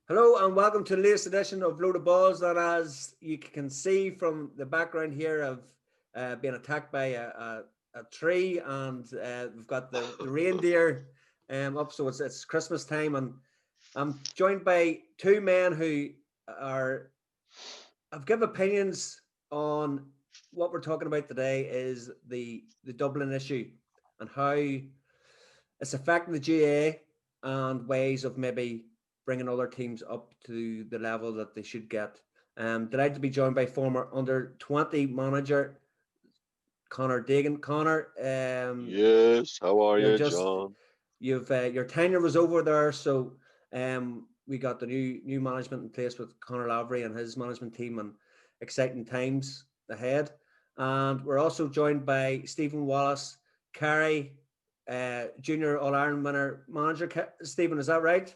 Hello and welcome to the latest edition of Load of Balls. And as you can see from the background here, I've been attacked by a tree, and we've got the reindeer up. So it's Christmas time, and I'm joined by two men who have given opinions on what we're talking about today is the Dublin issue and how it's affecting the GA and ways of maybe bringing other teams up to the level that they should get. Delighted to be joined by former under-20 manager Conor Deegan. Conor, yes, how are you, just John? you've your tenure was over there, so we got the new management in place with Conor Lavery and his management team, and exciting times ahead. And we're also joined by Stephen Wallace, Kerry, junior All-Ireland winner manager. Stephen, is that right?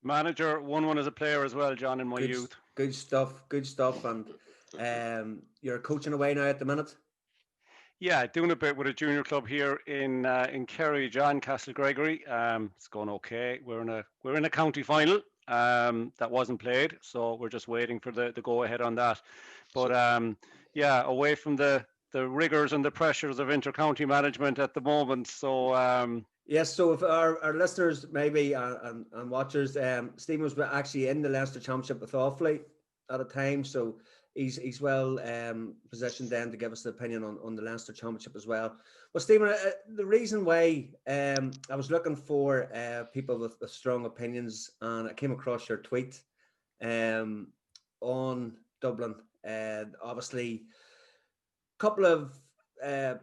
Manager, won as a player as well, John, in my youth. Good stuff. And you're coaching away now at the minute? Yeah, doing a bit with a junior club here in Kerry, John, Castle Gregory. It's going okay. We're in a county final that wasn't played, so we're just waiting for the go ahead on that. But yeah, away from the rigors and the pressures of inter-county management at the moment. So yes, so if our listeners maybe and watchers, Stephen was actually in the Leinster Championship with Offaly at a time, so he's well positioned then to give us the opinion on the Leinster Championship as well. Well, Stephen, the reason why I was looking for people with strong opinions, and I came across your tweet on Dublin. Obviously, a couple of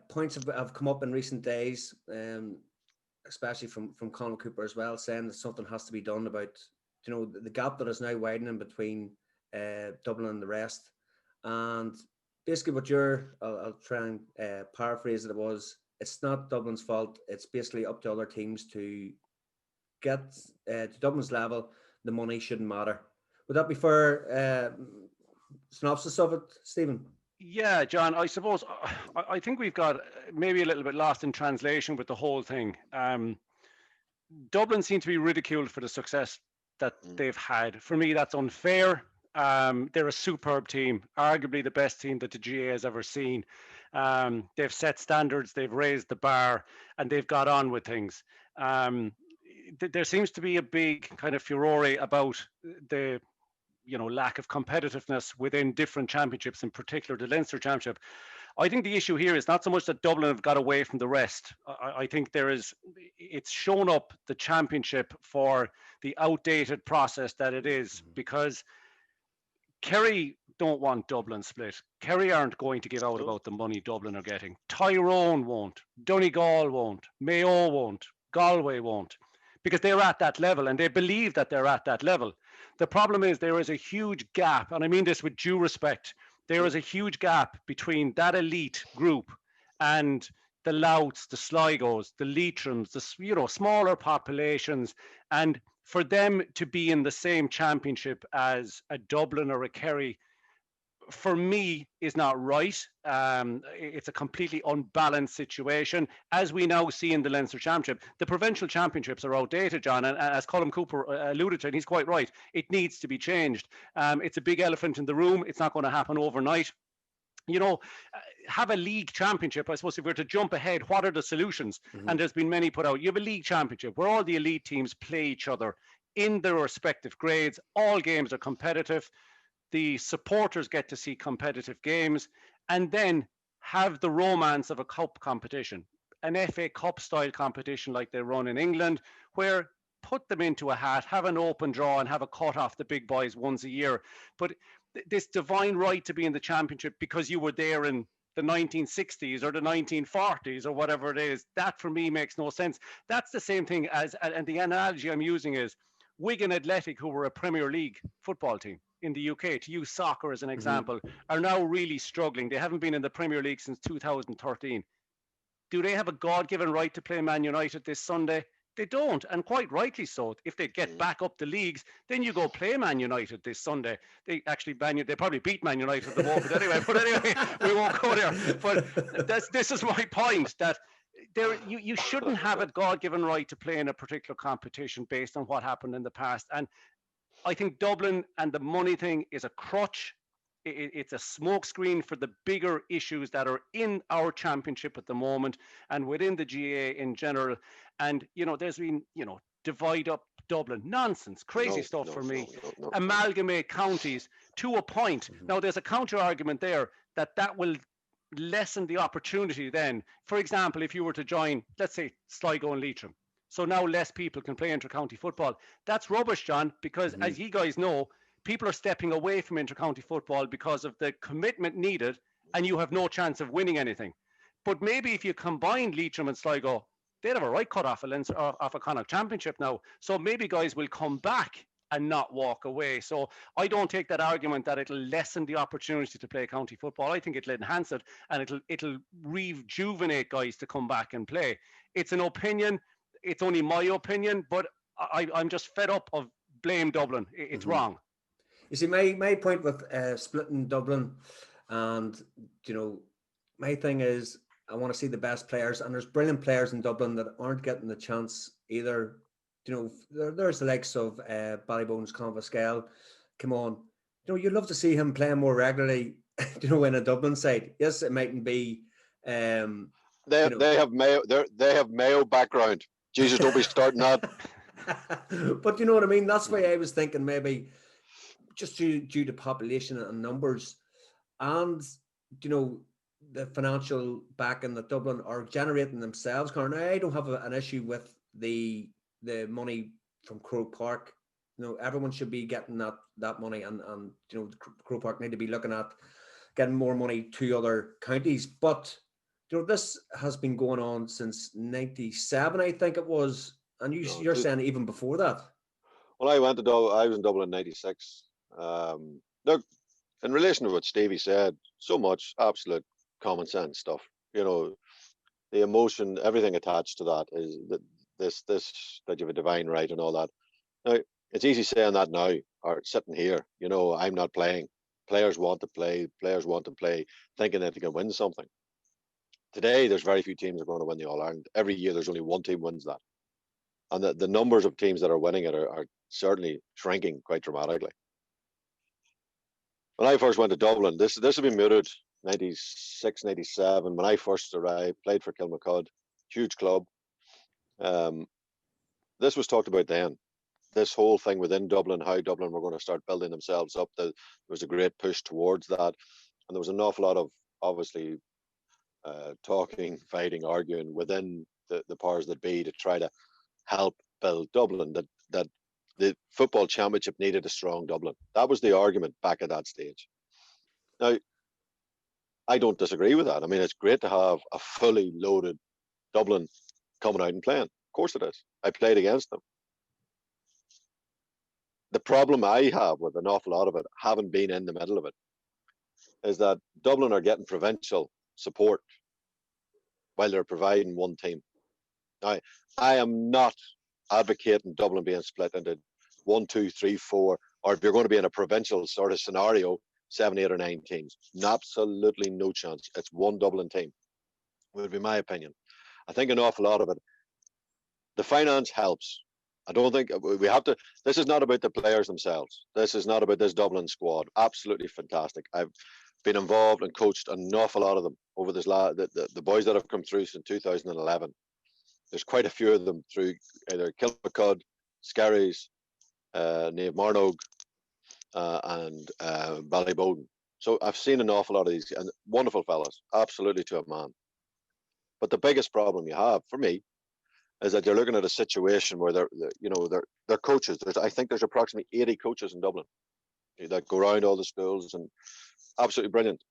points have come up in recent days, especially from Conor Cooper as well, saying that something has to be done about the gap that is now widening between Dublin and the rest. And basically what I'll try and paraphrase it, it's not Dublin's fault. It's basically up to other teams to get to Dublin's level. The money shouldn't matter. Would that be fair synopsis of it, Stephen? Yeah, John, I suppose I think we've got maybe a little bit lost in translation with the whole thing. Dublin seem to be ridiculed for the success that they've had. For me, that's unfair. They're a superb team, arguably the best team that the GA has ever seen. They've set standards, they've raised the bar, and they've got on with things. There seems to be a big kind of furore about the lack of competitiveness within different championships, in particular the Leinster Championship. I think the issue here is not so much that Dublin have got away from the rest. I think it's shown up the championship for the outdated process that it is, because Kerry don't want Dublin split. Kerry aren't going to give out about the money Dublin are getting. Tyrone won't. Donegal won't. Mayo won't. Galway won't. Because they're at that level and they believe that they're at that level. The problem is there is a huge gap, and I mean this with due respect. There is a huge gap between that elite group and the Louths, the Sligos, the Leitrim's, the smaller populations, and for them to be in the same championship as a Dublin or a Kerry, for me, is not right. It's a completely unbalanced situation, as we now see in the Leinster Championship. The provincial championships are outdated, John, and as Colin Cooper alluded to, and he's quite right, it needs to be changed. It's a big elephant in the room. It's not going to happen overnight. Have a league championship. I suppose if we're to jump ahead, what are the solutions? Mm-hmm. And there's been many put out. You have a league championship where all the elite teams play each other in their respective grades. All games are competitive. The supporters get to see competitive games, and then have the romance of a cup competition, an FA Cup style competition like they run in England, where put them into a hat, have an open draw and have a cut off the big boys once a year. But this divine right to be in the championship because you were there in the 1960s or the 1940s or whatever it is. That for me makes no sense. That's the same thing as, and the analogy I'm using is Wigan Athletic, who were a Premier League football team in the UK, to use soccer as an example, are now really struggling. They haven't been in the Premier League since 2013. Do they have a God-given right to play Man United this Sunday? They don't, and quite rightly so. If they get back up the leagues, then you go play Man United this Sunday. They actually they probably beat Man United at the moment anyway. But anyway, we won't go there. But this is my point, that you shouldn't have a God-given right to play in a particular competition based on what happened in the past. And I think Dublin and the money thing is a crutch. It's a smokescreen for the bigger issues that are in our championship at the moment and within the GAA in general. And, there's been, divide up Dublin. Nonsense, crazy stuff for me. Amalgamate counties to a point. Now, there's a counter argument there that will lessen the opportunity then. For example, if you were to join, let's say, Sligo and Leitrim. So now less people can play inter-county football. That's rubbish, John, because as you guys know, people are stepping away from inter-county football because of the commitment needed, and you have no chance of winning anything. But maybe if you combine Leitrim and Sligo, they'd have a right cut off a Connacht Championship now. So maybe guys will come back and not walk away. So I don't take that argument that it'll lessen the opportunity to play county football. I think it'll enhance it, and it'll rejuvenate guys to come back and play. It's an opinion. It's only my opinion, but I'm just fed up of blame Dublin. It's wrong. You see, my point with splitting Dublin, and my thing is I want to see the best players, and there's brilliant players in Dublin that aren't getting the chance either. There's the likes of Ballybones, Conor Scale. Come on, you'd love to see him playing more regularly. In a Dublin side. Yes, it mightn't be. They have Mayo background. Jesus, don't be starting that. But you know what I mean? That's why I was thinking maybe just due to population and numbers, and the financial backing that Dublin are generating themselves. Conor, I don't have an issue with the money from Croke Park. Everyone should be getting that money, and Croke Park need to be looking at getting more money to other counties. But this has been going on since '97, I think it was, and you're saying even before that. Well, I went to Dublin. I was in Dublin in '96. Look, in relation to what Stevie said, so much absolute common sense stuff. The emotion, everything attached to that is that that you have a divine right and all that. Now, it's easy saying that now, or sitting here. I'm not playing. Players want to play. Players want to play, thinking that they can win something. Today, there's very few teams that are going to win the All-Ireland. Every year, there's only one team wins that. And the numbers of teams that are winning it are certainly shrinking quite dramatically. When I first went to Dublin, this had been mooted 96, 97. When I first arrived, played for Kilmacud, huge club. This was talked about then. This whole thing within Dublin, how Dublin were going to start building themselves up. There was a great push towards that. And there was an awful lot of, obviously, talking, fighting, arguing within the powers that be to try to help build Dublin, that the football championship needed a strong Dublin. That was the argument back at that stage. Now, I don't disagree with that. I mean, it's great to have a fully loaded Dublin coming out and playing. Of course it is. I played against them. The problem I have with an awful lot of it, having been in the middle of it, is that Dublin are getting provincial support while they're providing one team. Now, I am not advocating Dublin being split into 1, 2, 3, 4, or if you're going to be in a provincial sort of scenario, 7, 8, or 9 teams. Absolutely no chance. It's one Dublin team, would be my opinion. I think an awful lot of it, the finance helps. I don't think we have to. This is not about the players themselves. This is not about this Dublin squad. Absolutely fantastic. I've been involved and coached an awful lot of them over this. The boys that have come through since 2011. There's quite a few of them through either Kilmacud, Skerries, Naomh Marnogue, and Ballyboden. So I've seen an awful lot of these, and wonderful fellas, absolutely to a man. But the biggest problem you have, for me, is that you're looking at a situation where they're coaches. I think there's approximately 80 coaches in Dublin that go around all the schools, and absolutely brilliant.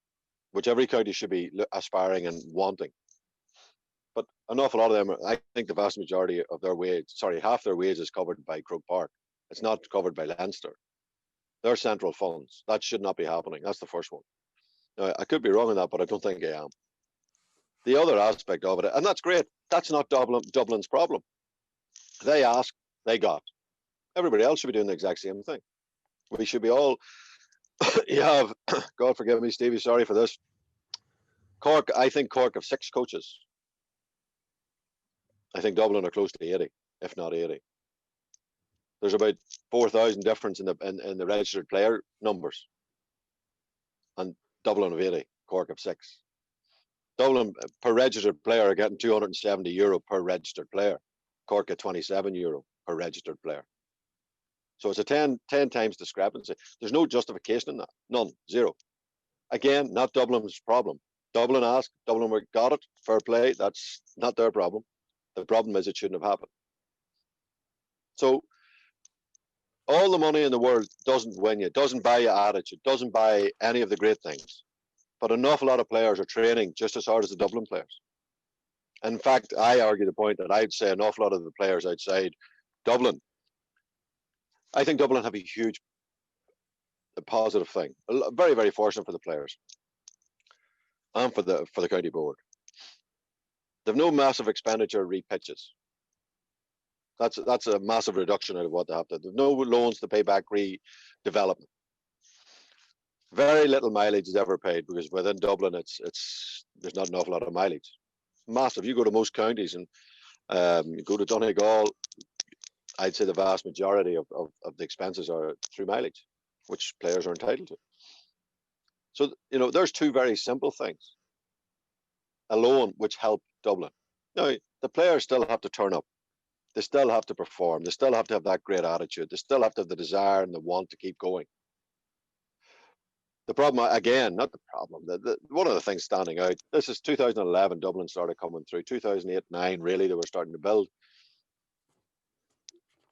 which every county should be aspiring and wanting. But an awful lot of them, I think the vast majority of their wage, half their wage is covered by Croke Park. It's not covered by Leinster. They're central funds. That should not be happening. That's the first one. Now, I could be wrong on that, but I don't think I am. The other aspect of it, and that's great, that's not Dublin's problem. They asked, they got. Everybody else should be doing the exact same thing. We should be all, you have, God forgive me, Stevie, sorry for this. Cork, I think Cork have 6 coaches. I think Dublin are close to 80, if not 80. There's about 4,000 difference in the registered player numbers. And Dublin have 80, Cork have 6. Dublin per registered player are getting €270 per registered player. Cork at €27 per registered player. So it's a 10 times discrepancy. There's no justification in that. None. Zero. Again, not Dublin's problem. Dublin asked, Dublin got it, fair play. That's not their problem. The problem is it shouldn't have happened. So all the money in the world doesn't win you, doesn't buy you attitude, doesn't buy any of the great things. But an awful lot of players are training just as hard as the Dublin players. In fact, I argue the point that I'd say an awful lot of the players outside Dublin, I think Dublin have a huge positive thing. Very, very fortunate for the players and for the county board. They've no massive expenditure re-pitches. That's a massive reduction out of what they have to. There's no loans to pay back redevelopment. Very little mileage is ever paid because within Dublin, there's not an awful lot of mileage. Massive. You go to most counties and you go to Donegal, I'd say the vast majority of the expenses are through mileage, which players are entitled to. So, there's 2 very simple things alone which help Dublin. Now, the players still have to turn up. They still have to perform. They still have to have that great attitude. They still have to have the desire and the want to keep going. The problem, again, not the problem, one of the things standing out, this is 2011, Dublin started coming through. 2008-9, really, they were starting to build.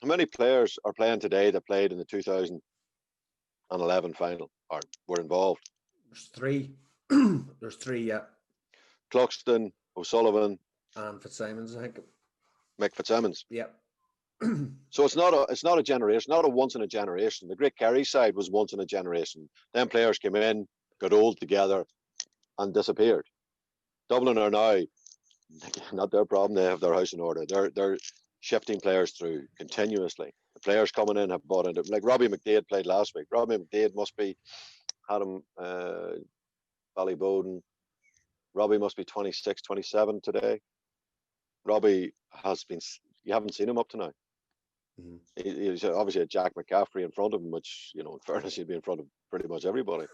How many players are playing today that played in the 2011 final or were involved? There's 3. There's 3, yeah. Cluxton, O'Sullivan, and Fitzsimons, I think. Mick Fitzsimons. Yeah. So it's not a generation, not a once in a generation. The Great Kerry side was once in a generation. Then players came in, got old together, and disappeared. Dublin are now not their problem. They have their house in order. They're shifting players through continuously. The players coming in have bought into, like Robbie McDade played last week. Robbie McDade must be Adam Ballybowden. Robbie must be 26, 27 today. Robbie has been. You haven't seen him up to now. Mm-hmm. He's obviously a Jack McCaffrey in front of him, which, in fairness, he'd be in front of pretty much everybody.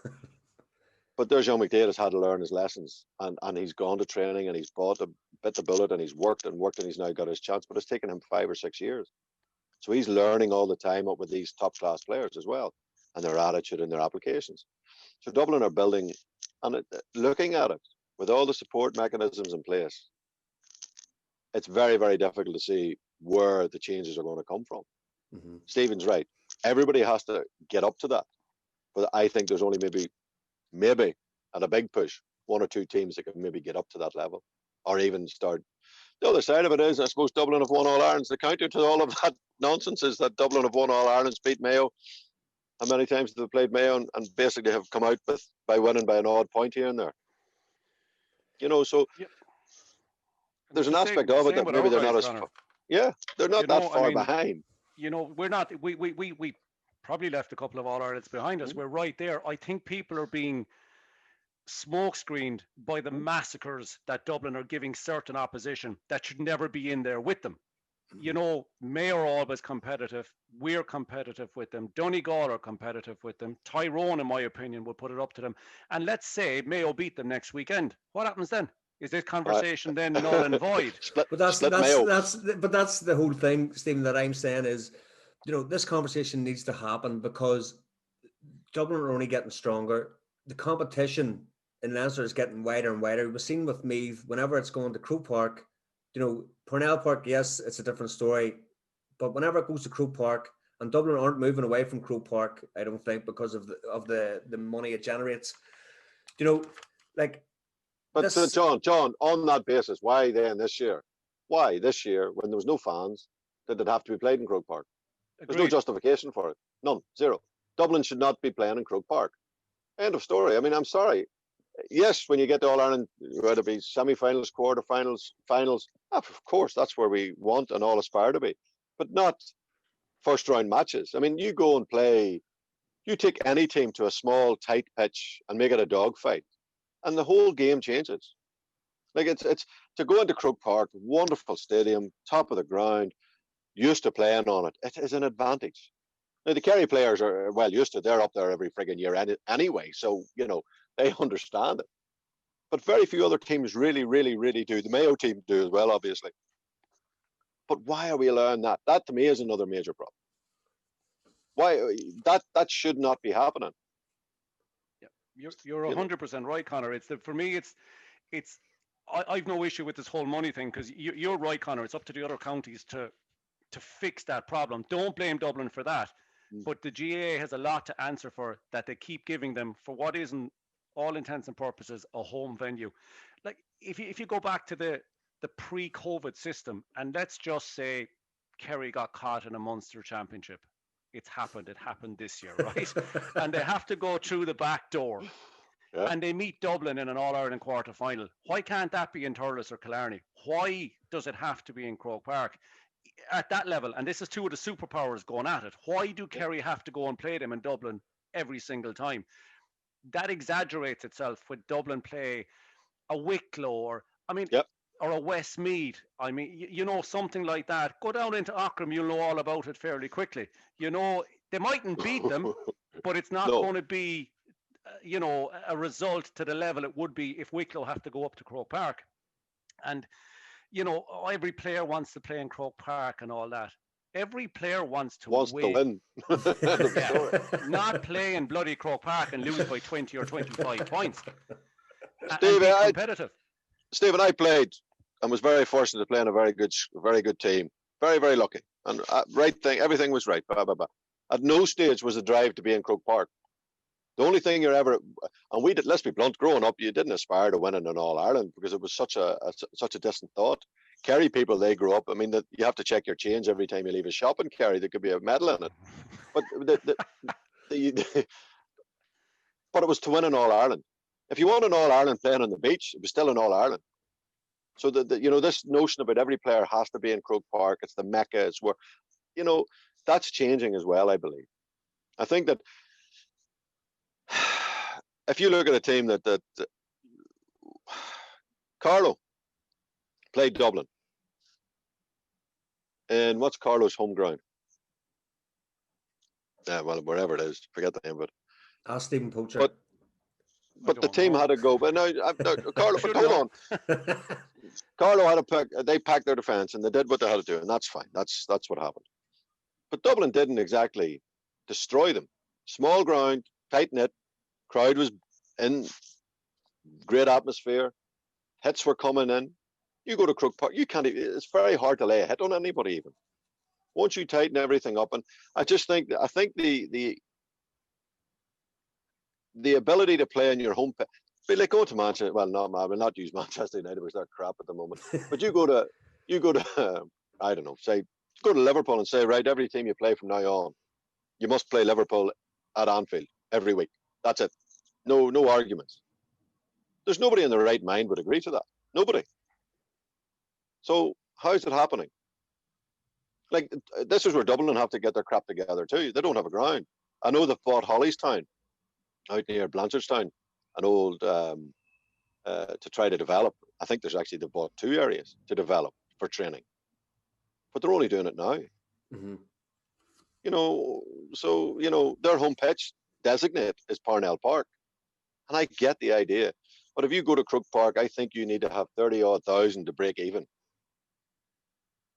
But there's young McDade has had to learn his lessons, and he's gone to training and he's bit the bullet and he's worked and he's now got his chance. But it's taken him 5 or 6 years. So he's learning all the time up with these top class players as well, and their attitude and their applications. So Dublin are building, and looking at it with all the support mechanisms in place, it's very, very difficult to see where the changes are going to come from. Mm-hmm. Stephen's right. Everybody has to get up to that. But I think there's only maybe at a big push, 1 or 2 teams that can maybe get up to that level or even start. The other side of it is, I suppose Dublin have won All-Irelands. The counter to all of that nonsense is that Dublin have won All-Irelands, beat Mayo. How many times have they played Mayo and basically have come out by winning by an odd point here and there? So... Yep. There's an aspect of it that maybe they're not as far. Yeah, they're not that far behind. We're not. We probably left a couple of All-Irelands behind us. Mm-hmm. We're right there. I think people are being smokescreened by the massacres that Dublin are giving certain opposition that should never be in there with them. Mm-hmm. Mayo are always competitive. We're competitive with them. Donegal are competitive with them. Tyrone, in my opinion, will put it up to them. And let's say Mayo beat them next weekend. What happens then? Is this conversation then null and void? But that's the whole thing, Stephen, that I'm saying is, this conversation needs to happen because Dublin are only getting stronger. The competition in Leinster is getting wider and wider. We've seen with Meath, whenever it's going to Croke Park, Parnell Park, yes, it's a different story. But whenever it goes to Croke Park, and Dublin aren't moving away from Croke Park, I don't think, because of the money it generates. Like, But this, so John, on that basis, why then this year? Why this year, when there was no fans, did it have to be played in Croke Park? There's no Agreed. justification for it. None. Zero. Dublin should not be playing in Croke Park. End of story. I mean, I'm sorry. Yes, when you get to All Ireland, whether it be semi-finals, quarter-finals, finals, of course, that's where we want and all aspire to be. But not first-round matches. I mean, you go and play, you take any team to a small, tight pitch and make it a dogfight, and the whole game changes. Like, it's to go into Croke Park, wonderful stadium, top of the ground, used to playing on it. It is an advantage. Now, the Kerry players are well used to it. They're up there every frigging year anyway, so they understand it. But very few other teams really, really, really do. The Mayo team do as well, obviously. But why are we allowing that? That to me is another major problem. Why that should not be happening. Yeah, you're 100% right, Conor. For me, I've no issue with this whole money thing, because you're right, Conor. It's up to the other counties to fix that problem. Don't blame Dublin for that. But the GAA has a lot to answer for, that they keep giving them for what isn't, all intents and purposes, a home venue. Like, if you go back to the pre-COVID system, and let's just say Kerry got caught in a Munster Championship. It's happened. It happened this year, right? And they have to go through the back door. Yeah. And they meet Dublin in an All-Ireland quarter-final. Why can't that be in Thurles or Killarney? Why does it have to be in Croke Park? At that level, and this is two of the superpowers going at it, why do Kerry have to go and play them in Dublin every single time? That exaggerates itself when Dublin play a Wicklow or a Westmeath. I mean, something like that. Go down into Ockram, you'll know all about it fairly quickly. They mightn't beat them, but it's not going to be, a result to the level it would be if Wicklow have to go up to Croke Park. And every player wants to play in Croke Park and all that. Every player wants to win. Yeah, not play in bloody Croke Park and lose by 20 or 25 points. And be competitive. Stephen, I played and was very fortunate to play in a very good team. Very, very lucky. And right thing, everything was right. Blah, blah, blah. At no stage was the drive to be in Croke Park. The only thing you're ever, and we did, let's be blunt, growing up, you didn't aspire to winning in All Ireland because it was such a distant thought. Kerry people, they grew up. I mean, that you have to check your change every time you leave a shop in Kerry. There could be a medal in it, but but it was to win an All Ireland. If you won an All Ireland playing on the beach, it was still an All Ireland. So this notion about every player has to be in Croke Park. It's the Mecca. It's where, that's changing as well. I believe. I think that. If you look at a team that Carlo played Dublin, and what's Carlo's home ground? Well, wherever it is, forget the name of it. Ask Stephen Poacher. But the team had to go. But now, Carlo, but hold on. Carlo had to pack. They packed their defence and they did what they had to do, and that's fine. That's what happened. But Dublin didn't exactly destroy them. Small ground, tight knit. Crowd was in, great atmosphere. Hits were coming in. You go to Croke Park, you can't. It's very hard to lay a hit on anybody even. Once you tighten everything up, and I think the ability to play in your home pitch, be like going to Manchester. Well, no, I will not use Manchester United because they're crap at the moment. But you go to I don't know, say go to Liverpool and say, right, every team you play from now on, you must play Liverpool at Anfield every week. That's it. No arguments. There's nobody in their right mind would agree to that. Nobody. So how's it happening? Like, this is where Dublin have to get their crap together too. They don't have a ground. I know they've bought Hollystown out near Blanchardstown, an old to try to develop. I think they've bought 2 areas to develop for training, but they're only doing it now. Mm-hmm. So their home pitch designate is Parnell Park. And I get the idea. But if you go to Croke Park, I think you need to have 30-odd thousand to break even.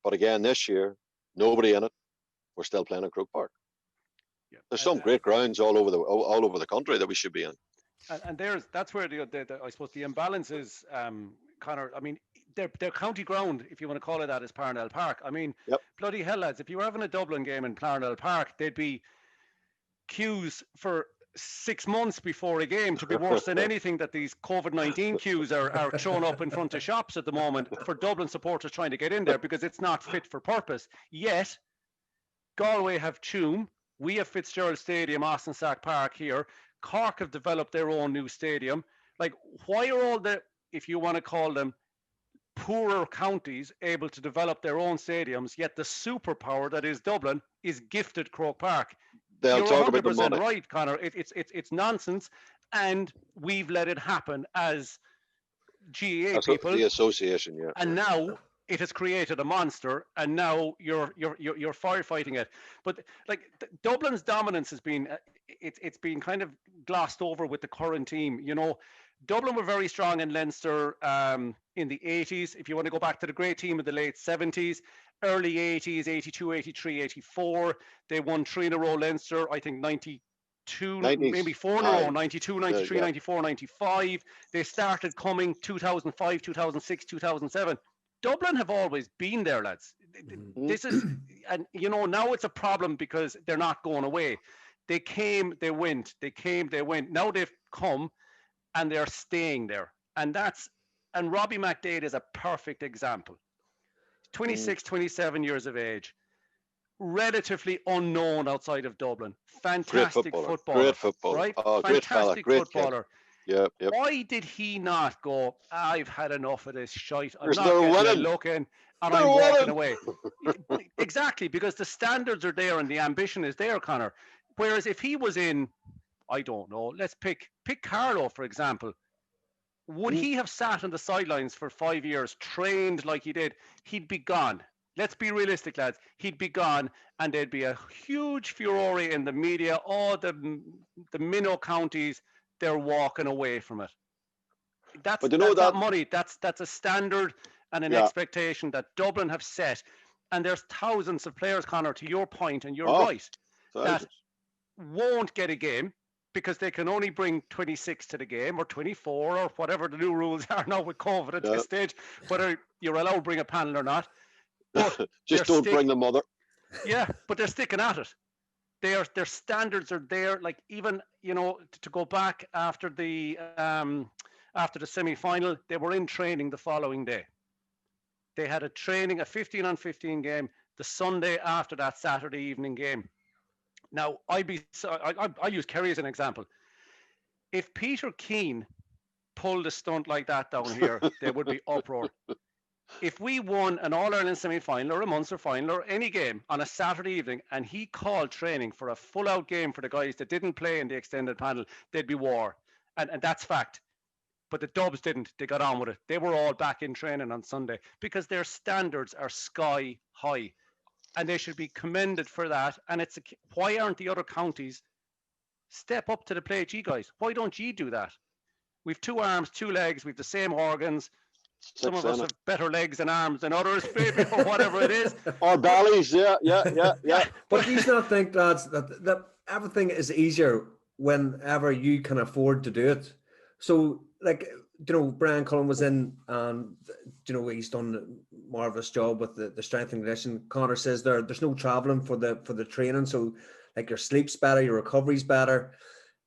But again, this year, nobody in it. We're still playing in Croke Park. Yeah. There's some great grounds all over the country that we should be in. And that's where I suppose the imbalance is, Conor. I mean, their county ground, if you want to call it that, is Parnell Park. I mean, bloody hell, lads, if you were having a Dublin game in Parnell Park, there'd be queues for 6 months before a game to be worse than anything that these COVID-19 queues are thrown up in front of shops at the moment for Dublin supporters trying to get in there because it's not fit for purpose. Yet, Galway have Tuam, we have Fitzgerald Stadium, Austin Sack Park here. Cork have developed their own new stadium. Like, why are all the, if you want to call them, poorer counties able to develop their own stadiums, yet the superpower that is Dublin is gifted Croke Park? They'll You're talk about the 100% money. right, Conor. It's nonsense, and we've let it happen as GAA people. The association, yeah. And now it has created a monster, and now you're firefighting it. But like Dublin's dominance has been, it's been kind of glossed over with the current team. You know, Dublin were very strong in Leinster in the 80s. If you want to go back to the great team of the late 70s, early 80s, 82, 83, 84, they won 3 in a row Leinster. I think 92, 90s. Maybe 4 in a row, 92, 93, 94, 95. They started coming 2005, 2006, 2007. Dublin have always been there, lads. This is, and you know, now it's a problem because they're not going away. They came, they went. They came, they went. Now they've come and they're staying there. And Robbie McDade is a perfect example. 26, 27 years of age. Relatively unknown outside of Dublin. Fantastic footballer. Great footballer. Right? Oh, fantastic great footballer. Kid. Yep. Why did he not go, I've had enough of this shite. I'm not getting a look in and I'm walking away. Exactly, because the standards are there and the ambition is there, Conor. Whereas if he was in, I don't know, let's pick Carlo, for example. Would he have sat on the sidelines for 5 years, trained like he did? He'd be gone. Let's be realistic, lads. He'd be gone, and there'd be a huge furore in the media. All the minnow counties, they're walking away from it. That's not money. That's a standard and an expectation that Dublin have set. And there's thousands of players, Conor, to your point, and you're right, that won't get a game because they can only bring 26 to the game or 24 or whatever the new rules are now with COVID at this stage, whether you're allowed to bring a panel or not. Just don't bring the mother. Yeah, but they're sticking at it. Their standards are there. Like, even, you know, to go back after the semi-final, they were in training the following day. They had a 15-on-15 game the Sunday after that Saturday evening game. Now, I use Kerry as an example. If Peter Keane pulled a stunt like that down here, there would be uproar. If we won an All-Ireland semi-final or a Munster final or any game on a Saturday evening and he called training for a full-out game for the guys that didn't play in the extended panel, there'd be war. And that's fact. But the Dubs didn't. They got on with it. They were all back in training on Sunday because their standards are sky high. And they should be commended for that. And why aren't the other counties step up to the plate, you guys? Why don't you do that? We've 2 arms, 2 legs, we've the same organs. Some of us have better legs and arms than others, maybe, or whatever it is. Or bellies, yeah. But you not think, lads, that everything is easier whenever you can afford to do it. So, like, you know, Brian Cullen was in, and you know, he's done a marvelous job with the strength and conditioning. Conor says there's no traveling for the training, so like your sleep's better, your recovery's better.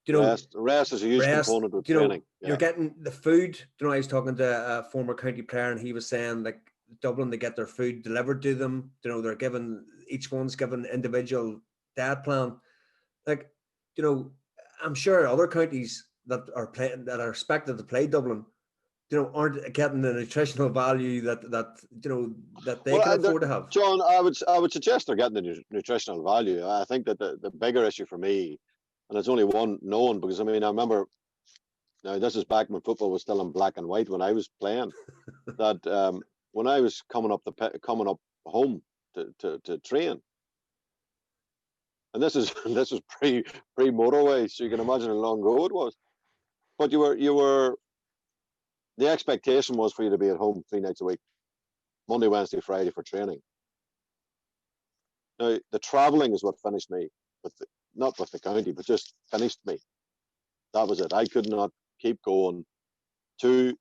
You know, rest is a huge component of training. You're getting the food. You know, I was talking to a former county player, and he was saying, like, Dublin, they get their food delivered to them. You know, each one's given individual diet plan. Like, you know, I'm sure other counties that are expected to play Dublin, you know, aren't getting the nutritional value that you know that they can afford to have. John, I would suggest they're getting the nutritional value. I think that the bigger issue for me, and it's only one known, because I mean, I remember, now this is back when football was still in black and white when I was playing, that when I was coming up home to train, and this is pre motorway, so you can imagine how long ago it was. But you were the expectation was for you to be at home 3 nights a week, Monday, Wednesday, Friday for training. Now the traveling is what finished me, not with the county, but just finished me. That was it. I could not keep going 3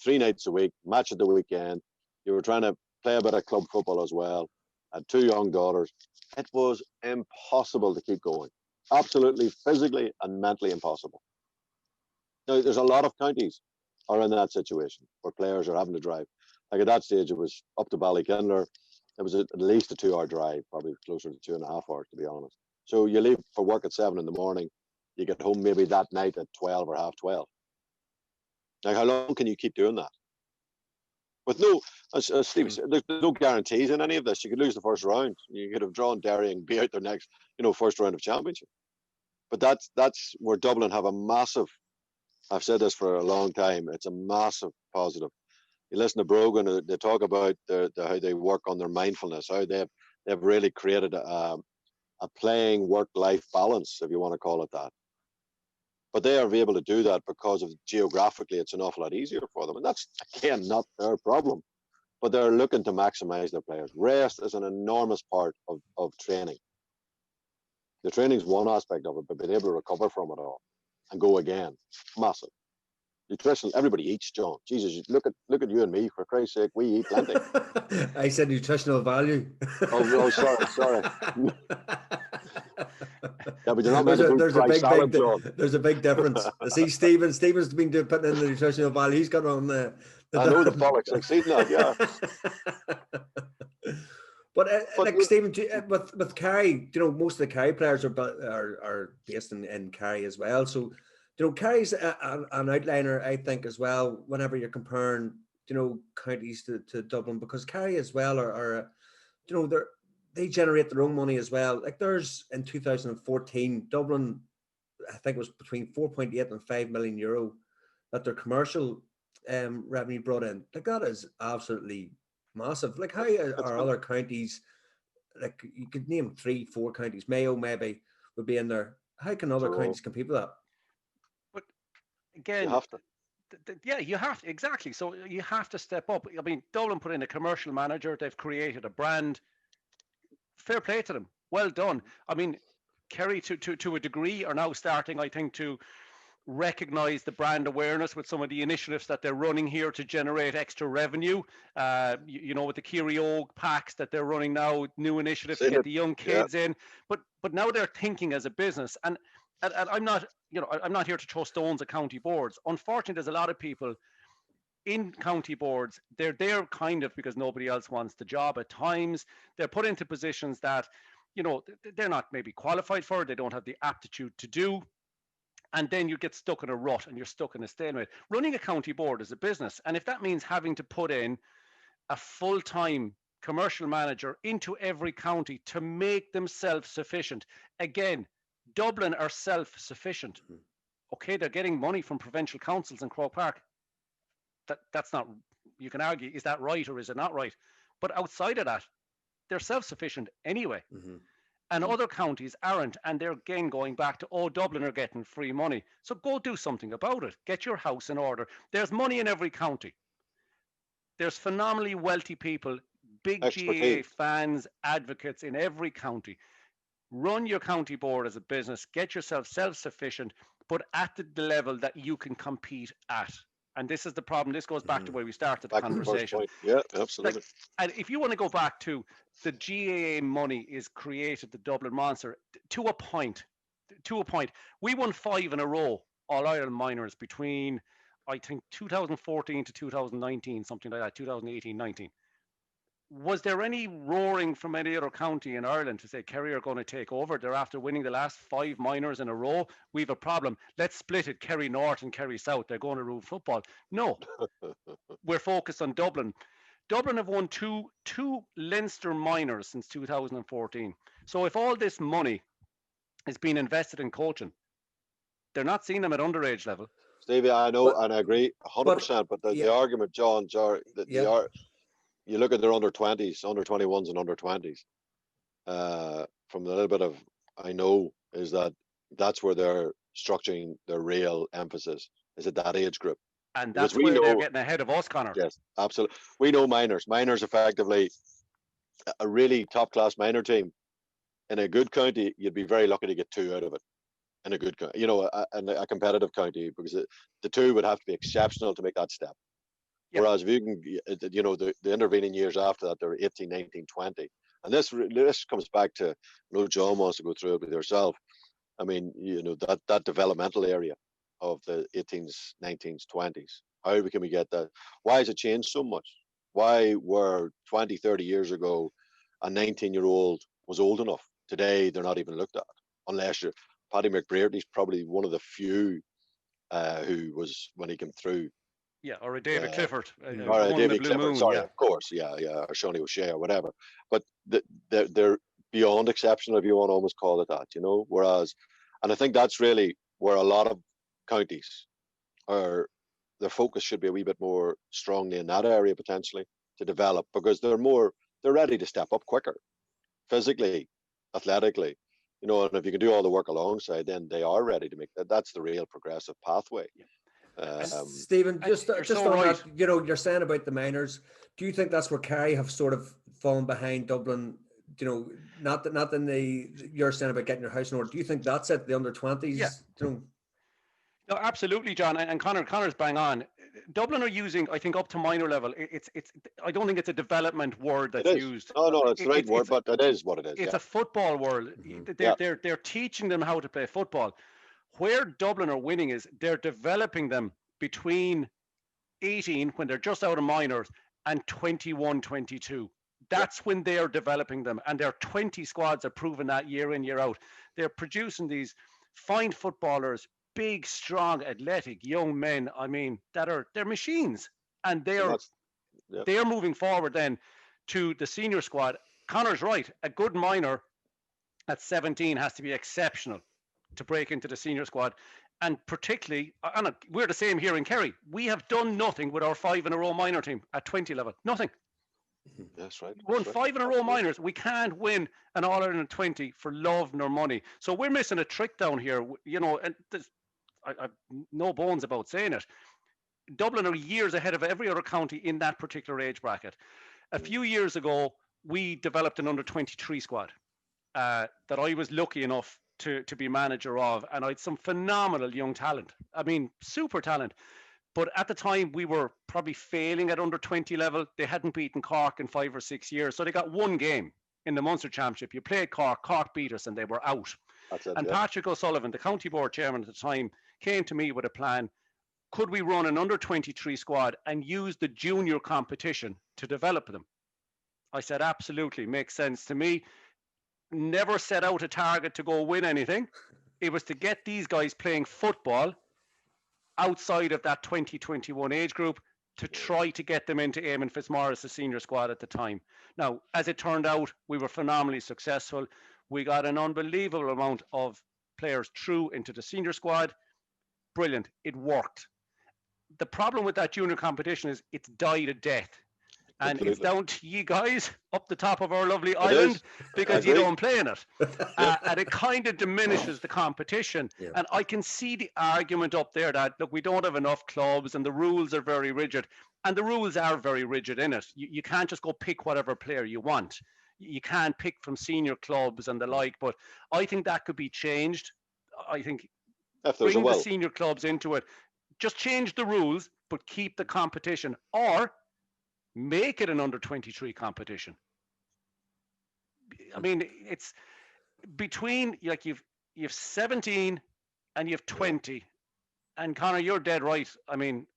nights a week, match at the weekend. You were trying to play a bit of club football as well. Had 2 young daughters. It was impossible to keep going. absolutely physically and mentally impossible. Now, there's a lot of counties are in that situation where players are having to drive. Like at that stage, it was up to Ballykindler. It was at least a 2 hour drive, probably closer to 2.5 hours, to be honest. So you leave for work at 7 in the morning, you get home maybe that night at 12 or half 12. Now, how long can you keep doing that? With no, as Steve said, there's no guarantees in any of this. You could lose the first round. You could have drawn Derry and be out their next, first round of championship. But that's where Dublin have a massive. I've said this for a long time. It's a massive positive. You listen to Brogan; they talk about how they work on their mindfulness, how they've really created a playing work-life balance, if you want to call it that. But they are able to do that because of geographically, it's an awful lot easier for them, and that's again not their problem. But they're looking to maximise their players. Rest is an enormous part of training. The training is one aspect of it, but being able to recover from it all and go again, massive. Nutrition, everybody eats, John. Jesus, look at you and me, for Christ's sake, we eat plenty. I said nutritional value. Oh, sorry. Yeah, but you're not meant there's a big difference. I see Stephen's been putting in the nutritional value. He's got on the I know the bollocks. I've seen that, yeah. But like Stephen, with Kerry, most of the Kerry players are based in Kerry as well. So, Kerry's an outliner, I think, as well. Whenever you're comparing, counties to Dublin, because Kerry as well are they generate their own money as well. Like there's in 2014, Dublin, I think it was between 4.8 and 5 million euro that their commercial revenue brought in. Like that is absolutely massive. Like how are other counties, like you could name 3-4 counties, Mayo maybe would be in there. How can other counties compete with that? But again, you have to. Yeah, you have to, exactly. So you have to step up. I mean, Dublin put in a commercial manager. They've created a brand. Fair play to them. Well done. I mean, Kerry to a degree are now starting, I think, to recognize the brand awareness with some of the initiatives that they're running here to generate extra revenue. With the Kiri Og packs that they're running now, new initiatives to get the young kids in. But now they're thinking as a business. And I'm not here to throw stones at county boards. Unfortunately, there's a lot of people in county boards. They're there kind of because nobody else wants the job at times. They're put into positions that, they're not maybe qualified for, they don't have the aptitude to do. And then you get stuck in a rut and you're stuck in a stalemate. Running a county board is a business. And if that means having to put in a full-time commercial manager into every county to make them self-sufficient, again, Dublin are self-sufficient. Okay, they're getting money from provincial councils in Croke Park. That's not, you can argue, is that right or is it not right? But outside of that, they're self-sufficient anyway. And other counties aren't, and they're again going back to, Dublin are getting free money. So go do something about it. Get your house in order. There's money in every county. There's phenomenally wealthy people, big GAA fans, advocates in every county. Run your county board as a business. Get yourself self-sufficient, but at the level that you can compete at. And this is the problem. This goes back to where we started the conversation. Yeah, absolutely. And if you want to go back to the GAA money is created, the Dublin Monster, to a point. We won 5 in a row, All-Ireland minors, between, I think, 2014 to 2019, something like that, 2018-19. Was there any roaring from any other county in Ireland to say Kerry are going to take over? They're after winning the last 5 minors in a row. We have a problem. Let's split it, Kerry North and Kerry South. They're going to rule football. No, we're focused on Dublin. Dublin have won two Leinster minors since 2014. So if all this money is being invested in coaching, they're not seeing them at underage level. Stevie, I know, and I agree 100%. But the argument, John, you look at their under 20s, under 21s, and under 20s. From the little bit of I know, is that's where they're structuring their real emphasis, is at that age group. And that's where they're getting ahead of us, Conor. Yes, absolutely. We know minors. Minors effectively a really top class minor team in a good county. You'd be very lucky to get 2 out of it. In a good, a competitive county, because the 2 would have to be exceptional to make that step. Yep. Whereas if you can, the intervening years after that, they're 18, 19, 20. And this comes back to, I know John wants to go through it with yourself. I mean, that developmental area of the 18s, 19s, 20s. How can we get that? Why has it changed so much? Why were 20, 30 years ago a 19-year-old was old enough? Today, they're not even looked at. Unless you're Paddy McBrearty's probably one of the few who was, when he came through. Yeah, or a David Clifford, Or a won the David Blue Clifford, Moon. sorry, Yeah, of course, yeah, or Shawnee O'Shea or whatever. But they're beyond exceptional, if you want to almost call it that, Whereas, and I think that's really where a lot of counties are, their focus should be a wee bit more strongly in that area potentially to develop, because they're ready to step up quicker, physically, athletically, and if you can do all the work alongside, then they are ready to make that. That's the real progressive pathway. Stephen, just so on right. that, you're saying about the minors. Do you think that's where Kerry have sort of fallen behind Dublin? Not in you're saying about getting your house in order. Do you think that's it? The under-20s? Yeah. No, absolutely, John, and Connor's bang on. Dublin are using, I think, up to minor level. It's. I don't think it's a development word that's used. No, it's the right word, but it is what it is. It's a football world. They're teaching them how to play football. Where Dublin are winning is they're developing them between 18, when they're just out of minors, and 21, 22. That's when they're developing them, and their 20 squads are proving that year in, year out. They're producing these fine footballers, big, strong, athletic young men. I mean, they're machines, and they're moving forward then to the senior squad. Connor's right. A good minor at 17 has to be exceptional to break into the senior squad. And particularly, and we're the same here in Kerry. We have done nothing with our 5-in-a-row minor team at 20 level. Nothing. That's right. Won 5-in-a-row minors. We can't win an All-Ireland 20 for love nor money. So we're missing a trick down here. And I've no bones about saying it. Dublin are years ahead of every other county in that particular age bracket. A few years ago, we developed an under-23 squad that I was lucky enough to be manager of, and I had some phenomenal young talent. I mean, super talent. But at the time, we were probably failing at under 20 level. They hadn't beaten Cork in 5 or 6 years. So they got one game in the Munster Championship. You played Cork, Cork beat us, and they were out. Patrick O'Sullivan, the county board chairman at the time, came to me with a plan. Could we run an under 23 squad and use the junior competition to develop them? I said, absolutely, makes sense to me. Never set out a target to go win anything. It was to get these guys playing football outside of that 2021 age group to try to get them into Eamon Fitzmaurice, the senior squad at the time. Now, as it turned out, we were phenomenally successful. We got an unbelievable amount of players through into the senior squad. Brilliant. It worked. The problem with that junior competition is it's died a death. And it's down to you guys up the top of our lovely island because you don't play in it. And it kind of diminishes the competition. Yeah. And I can see the argument up there that, look, we don't have enough clubs and the rules are very rigid. And the rules are very rigid in it. You can't just go pick whatever player you want. You can't pick from senior clubs and the like. But I think that could be changed. I think bring the senior clubs into it. Just change the rules, but keep the competition. Or make it an under-23 competition. I mean, it's between, like, you've 17 and you've 20. And Conor, you're dead right. I mean,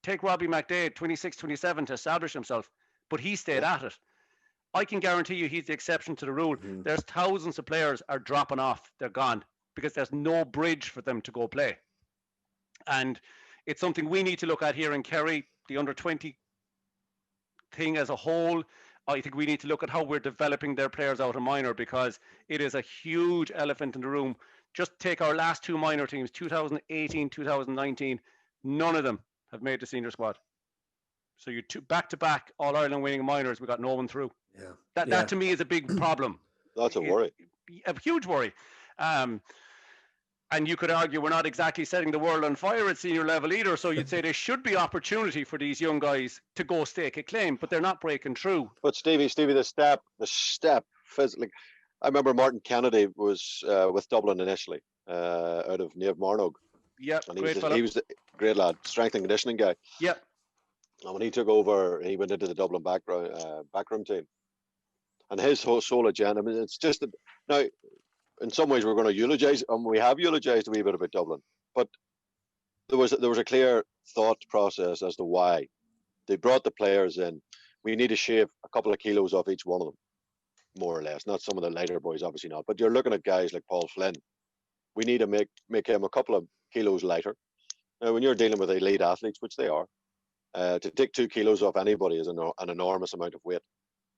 take Robbie McDade, 26, 27 to establish himself, but he stayed at it. I can guarantee you he's the exception to the rule. There's thousands of players are dropping off. They're gone because there's no bridge for them to go play. And it's something we need to look at here in Kerry, the under-20 thing as a whole. I think we need to look at how we're developing their players out of minor, because it is a huge elephant in the room. Just take our last two minor teams, 2018, 2019, none of them have made the senior squad. So you back-to-back All-Ireland winning minors, we got no one through. Yeah. That to me is a big problem. That's a worry. A huge worry. And you could argue we're not exactly setting the world on fire at senior level either. So you'd say there should be opportunity for these young guys to go stake a claim, but they're not breaking through. But Stevie, the step physically. I remember Martin Kennedy was with Dublin initially, out of Nave Marnog. Yeah, and he was the great lad, strength and conditioning guy. Yeah. And when he took over, he went into the Dublin backroom team. And his whole sole agenda, I mean, it's just that now in some ways we're going to eulogize, and we have eulogized a wee bit about Dublin, but there was a clear thought process as to why they brought the players in. We need to shave a couple of kilos off each one of them, more or less. Not some of the lighter boys, obviously not, but you're looking at guys like Paul Flynn. We need to make him a couple of kilos lighter. Now, when you're dealing with elite athletes, which they are, to take 2 kilos off anybody is an enormous amount of weight.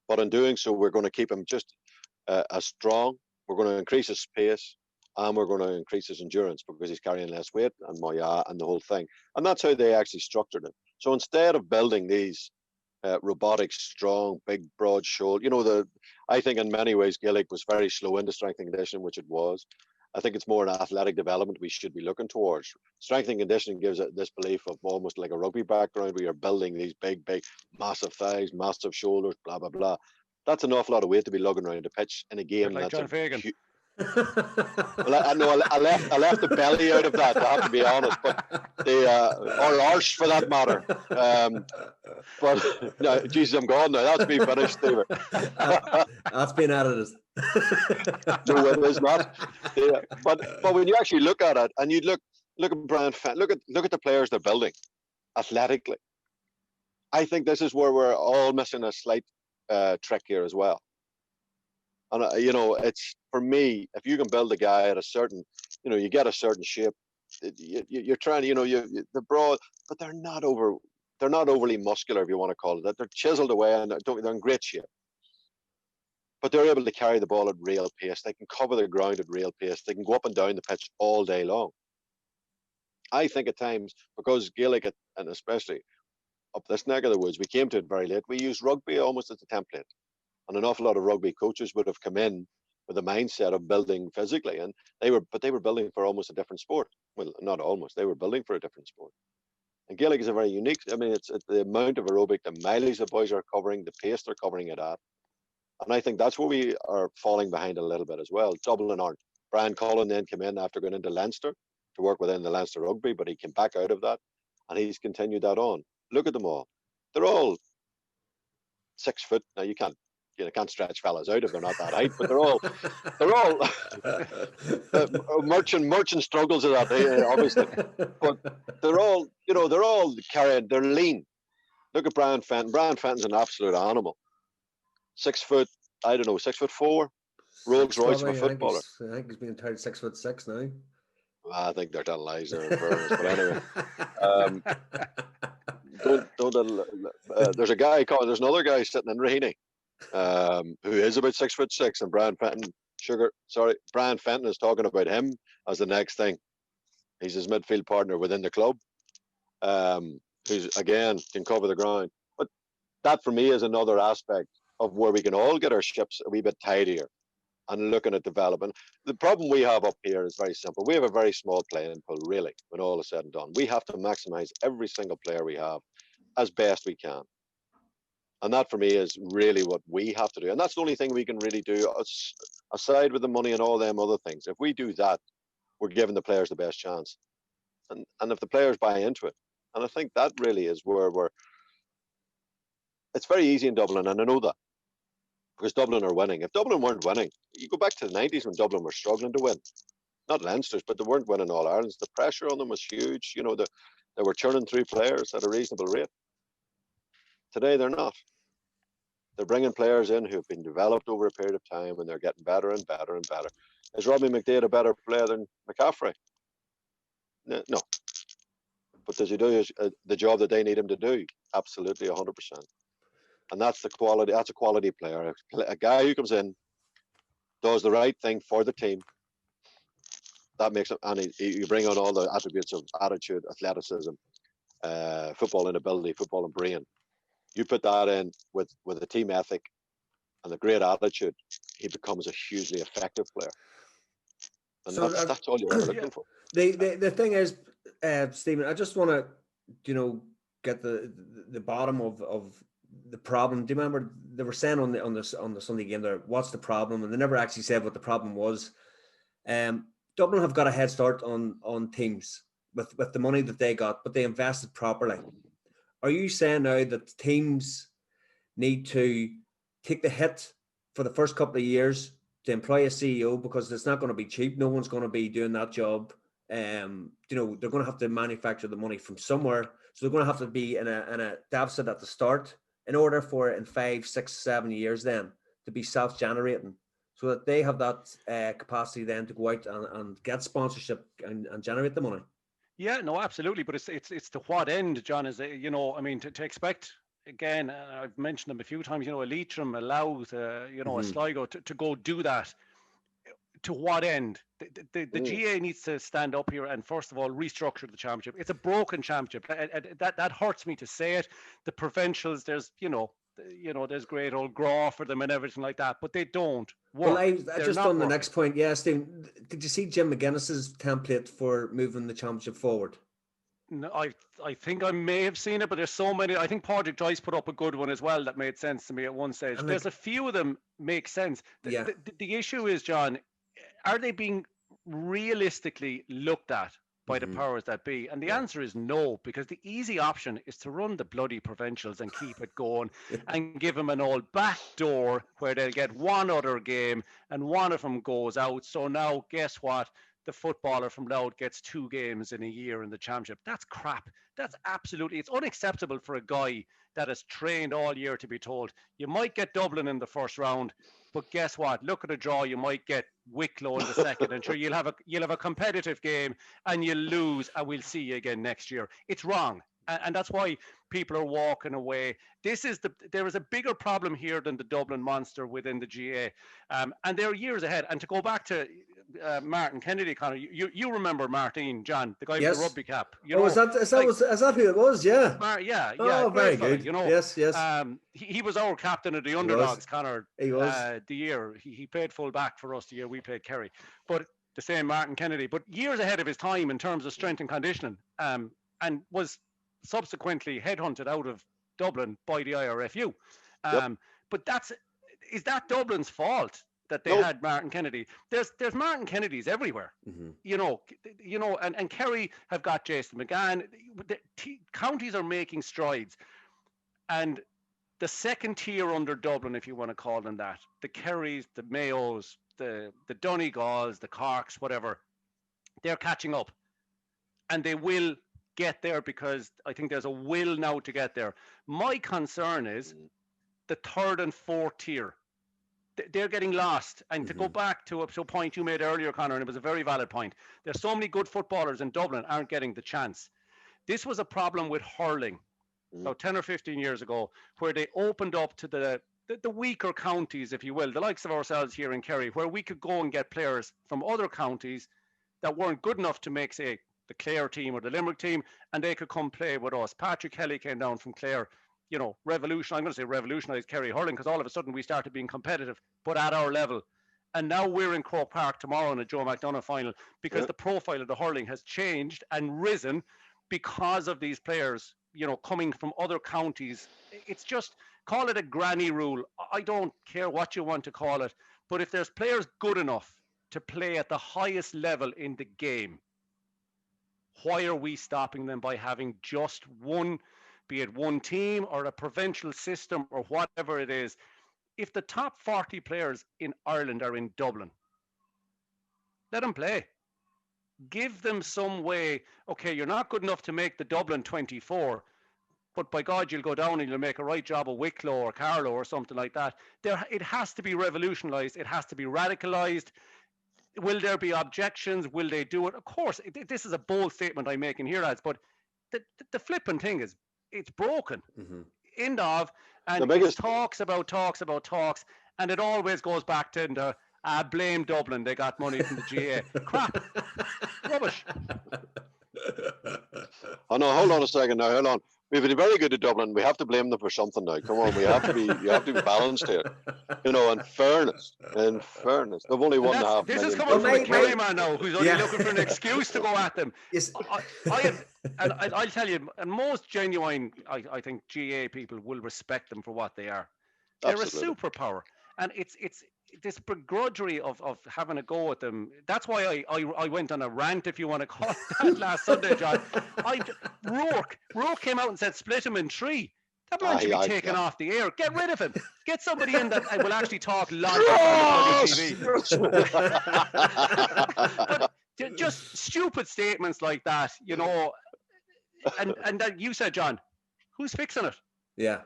But in doing so, we're going to keep him just as strong. We're going to increase his pace, and we're going to increase his endurance because he's carrying less weight and the whole thing. And that's how they actually structured it. So instead of building these robotic, strong, big, broad shoulder, I think in many ways Gaelic was very slow into strength and conditioning, which it was. I think it's more an athletic development we should be looking towards. Strength and conditioning gives it this belief of almost like a rugby background where you're building these big, massive thighs, massive shoulders, blah, blah, blah. That's an awful lot of weight to be lugging around the pitch in a game. Like that's John Fagan. Well, I left the belly out of that, I have to be honest, but or arse for that matter. But no, Jesus, I'm gone now. That's me finished, Stephen. That's been added. No, it is not. Yeah. But when you actually look at it, and you look at Brian Fenton, look at the players they're building athletically. I think this is where we're all missing a slight trick here as well. And it's, for me, if you can build a guy at a certain, you get a certain shape, you're trying to, the broad, but they're not overly muscular, if you want to call it that. They're chiseled away and they're in great shape. But they're able to carry the ball at real pace. They can cover the ground at real pace. They can go up and down the pitch all day long. I think at times, because Gaelic, and especially up this neck of the woods, we came to it very late. We used rugby almost as a template. And an awful lot of rugby coaches would have come in with a mindset of building physically, and they were building for almost a different sport. Well, not almost, they were building for a different sport. And Gaelic is a very unique. I mean, it's the amount of aerobic, the mileage the boys are covering, the pace they're covering it at, and I think that's where we are falling behind a little bit as well. Dublin aren't. Brian Cullen then came in after going into Leinster to work within the Leinster rugby, but he came back out of that, and he's continued that on. Look at them all; they're all 6 foot. Now you can't stretch fellas out if they're not that height, but they're all merchant struggles of that, obviously. But they're all carrying, they're lean. Look at Brian Fenton. Brian Fenton's an absolute animal. 6 foot, I don't know, 6'4", Rolls Royce of a footballer. I think he's being tied 6'6" now. I think they're telling lies there, in fairness, but anyway. There's another guy sitting in Raheny, who is about 6'6", and Brian Fenton is talking about him as the next thing. He's his midfield partner within the club, who's again can cover the ground. But that for me is another aspect of where we can all get our ships a wee bit tidier and looking at development. The problem we have up here is very simple. We have a very small playing pool, really, when all is said and done. We have to maximize every single player we have as best we can. And that for me is really what we have to do. And that's the only thing we can really do, aside with the money and all them other things. If we do that, we're giving the players the best chance. And if the players buy into it, and I think that really is where it's very easy in Dublin, and I know that, because Dublin are winning. If Dublin weren't winning, you go back to the 90s when Dublin were struggling to win. Not Leinster's, but they weren't winning All Irelands. The pressure on them was huge. They were churning through players at a reasonable rate. Today, they're not. They're bringing players in who have been developed over a period of time, and they're getting better and better and better. Is Robbie McDade a better player than McCaffrey? No. But does he do the job that they need him to do? Absolutely, 100%. And that's the quality. That's a quality player. A guy who comes in, does the right thing for the team. That makes him, and you bring on all the attributes of attitude, athleticism, footballing ability, footballing brain. You put that in with a team ethic and a great attitude, he becomes a hugely effective player. And so that's all you're looking for. The thing is, Stephen, I just want to, get the bottom of the problem. Do you remember they were saying on the Sunday game there, what's the problem? And they never actually said what the problem was. Dublin have got a head start on teams with the money that they got, but they invested properly. Are you saying now that teams need to take the hit for the first couple of years to employ a CEO, because it's not going to be cheap. No one's going to be doing that job. You know, they're going to have to manufacture the money from somewhere. So they're going to have to be in a deficit at the start in order for it in 5, 6, 7 years then to be self-generating, so that they have that capacity then to go out and get sponsorship and generate the money. Yeah, no, absolutely. But it's to what end, John? Is you know, I mean, to expect again, I've mentioned them a few times. You know, a Leitrim, a Louth, you know, a Sligo to go do that. To what end? The GA needs to stand up here and first of all restructure the championship. It's a broken championship. That hurts me to say it. The provincials, there's there's great old graw for them and everything like that, but they don't work. Well, I just on the next point. Yeah, Steve, did you see Jim McGuinness's template for moving the championship forward? No, I think I may have seen it, but there's so many. I think Padraig Joyce put up a good one as well that made sense to me at one stage. And there's a few of them make sense. The issue is, John, are they being realistically looked at by the powers that be? And the answer is no, because the easy option is to run the bloody provincials and keep it going and give them an old back door where they'll get one other game and one of them goes out. So now, guess what? The footballer from Louth gets 2 games in a year in the championship. That's crap. That's absolutely, it's unacceptable for a guy that has trained all year to be told, you might get Dublin in the first round, but guess what? Look at a draw, you might get Wicklow in the second, and sure, you'll have a competitive game and you'll lose, and we'll see you again next year. It's wrong. And that's why people are walking away. There is a bigger problem here than the Dublin monster within the GA. And they're years ahead. And to go back to Martin Kennedy, Conor, you remember Martin, John, the guy with the rugby cap. You know, is that who it was? Yeah. Yeah. Oh, very good. You know, yes. He was our captain of the Underdogs, Conor. He was. The year he played full back for us the year we played Kerry. But the same Martin Kennedy, but years ahead of his time in terms of strength and conditioning, and was subsequently headhunted out of Dublin by the IRFU. But is that Dublin's fault that they had Martin Kennedy? There's Martin Kennedys everywhere. You know, and Kerry have got Jason McGann. The counties are making strides, and the second tier under Dublin, if you want to call them that, the Kerrys, the Mayos, the Donegals, the Corks, whatever, they're catching up, and they will get there because I think there's a will now to get there. My concern is the third and fourth tier. They're getting lost. And to go back to a point you made earlier, Conor, and it was a very valid point, there's so many good footballers in Dublin aren't getting the chance. This was a problem with hurling about 10 or 15 years ago, where they opened up to the weaker counties, if you will, the likes of ourselves here in Kerry, where we could go and get players from other counties that weren't good enough to make, say, the Clare team or the Limerick team, and they could come play with us. Patrick Kelly came down from Clare, you know, revolutionised Kerry hurling, because all of a sudden we started being competitive, but at our level. And now we're in Croke Park tomorrow in a Joe McDonagh final, because the profile of the hurling has changed and risen because of these players, you know, coming from other counties. It's just, call it a granny rule. I don't care what you want to call it, but if there's players good enough to play at the highest level in the game, why are we stopping them by having just one, be it one team or a provincial system or whatever it is? If the top 40 players in Ireland are in Dublin, let them play. Give them some way. Okay, you're not good enough to make the Dublin 24, but by God, you'll go down and you'll make a right job of Wicklow or Carlow or something like that. It has to be revolutionised. It has to be radicalised. Will there be objections? Will they do it? Of course, this is a bold statement I'm making here, lads, but the flipping thing is, it's broken. End of. And it talks about talks, and it always goes back to blame Dublin. They got money from the GA. Crap. Rubbish. Oh no, hold on a second now, hold on. We've been very good at Dublin. We have to blame them for something now. Come on, you have to be balanced here. You know, in fairness. They've only won and a half. This is coming from a Kerry man now who's only looking for an excuse to go at them. I'll tell you, and most genuine, I think GA people will respect them for what they are. They're Absolutely. A superpower, and it's this begrudgery of having a go at them. That's why I went on a rant, if you want to call it that, last Sunday, John. Rourke came out and said split him in 3. That man should be taken off the air. Get rid of him. Get somebody in that will actually talk logic on the TV. But just stupid statements like that, you know, and that you said, John, who's fixing it? Yeah.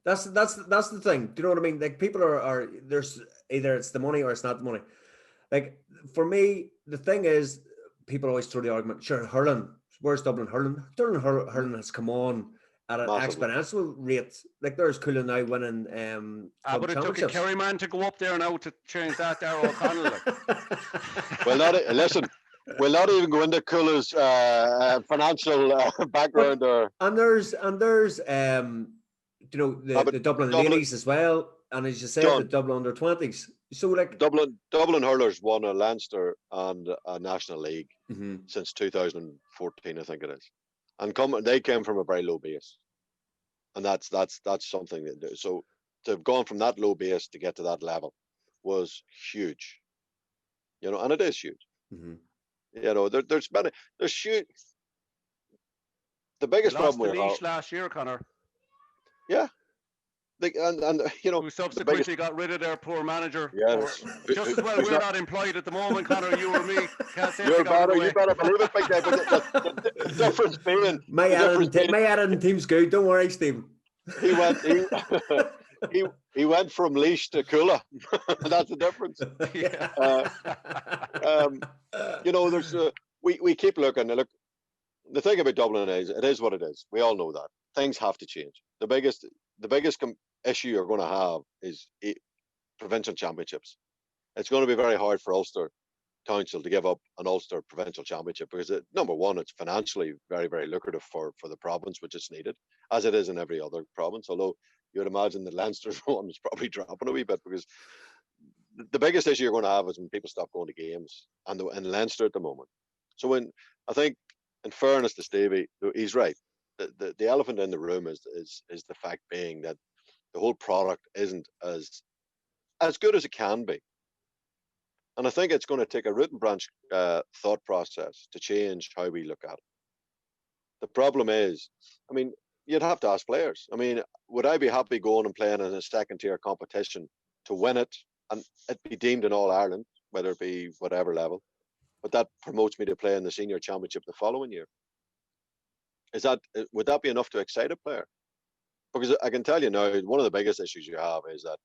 That's the thing. Do you know what I mean? Like, people are there's either it's the money or it's not the money. Like, for me, the thing is, people always throw the argument, sure, hurling, where's Dublin hurling? Dublin hurling has come on at an exponential rate. Like, there's Coolin now winning club but it took a championships. Kerry man to go up there now to change that there, O'Connell. Like. Well, listen, we'll not even go into Coola's financial background. And there's you know, the Dublin ladies as well, and as you said, the Dublin under-20s. So, like, Dublin hurlers won a Leinster and a National League since 2014, I think it is, and they came from a very low base, and that's something. So to have gone from that low base to get to that level was huge, you know, and it is huge. You know, there's huge. The biggest problem we lost the Laois last year, Conor. Yeah. And you know, who subsequently got rid of their poor manager. Yes. Just as well, we're not employed at the moment, Conor. You or me. Can't say you better believe it, big guy. But the difference being, my Adam team's good. Don't worry, Steve. He went from Laois to Coola. That's the difference. You know, there's we keep looking. Look, the thing about Dublin is, it is what it is. We all know that things have to change. The biggest issue you're going to have is provincial championships. It's going to be very hard for Ulster Council to give up an Ulster provincial championship because, number one, it's financially very, very lucrative for the province, which is needed, as it is in every other province. Although you would imagine that Leinster's one is probably dropping a wee bit, because the biggest issue you're going to have is when people stop going to games, and in Leinster at the moment. So I think, in fairness to Stevie, he's right. The elephant in the room is the fact being that the whole product isn't as good as it can be. And I think it's going to take a root and branch thought process to change how we look at it. The problem is, I mean, you'd have to ask players. I mean, would I be happy going and playing in a second tier competition to win it and it be deemed in All Ireland, whether it be whatever level, but that promotes me to play in the senior championship the following year? Would that be enough to excite a player? Because I can tell you now, one of the biggest issues you have is that,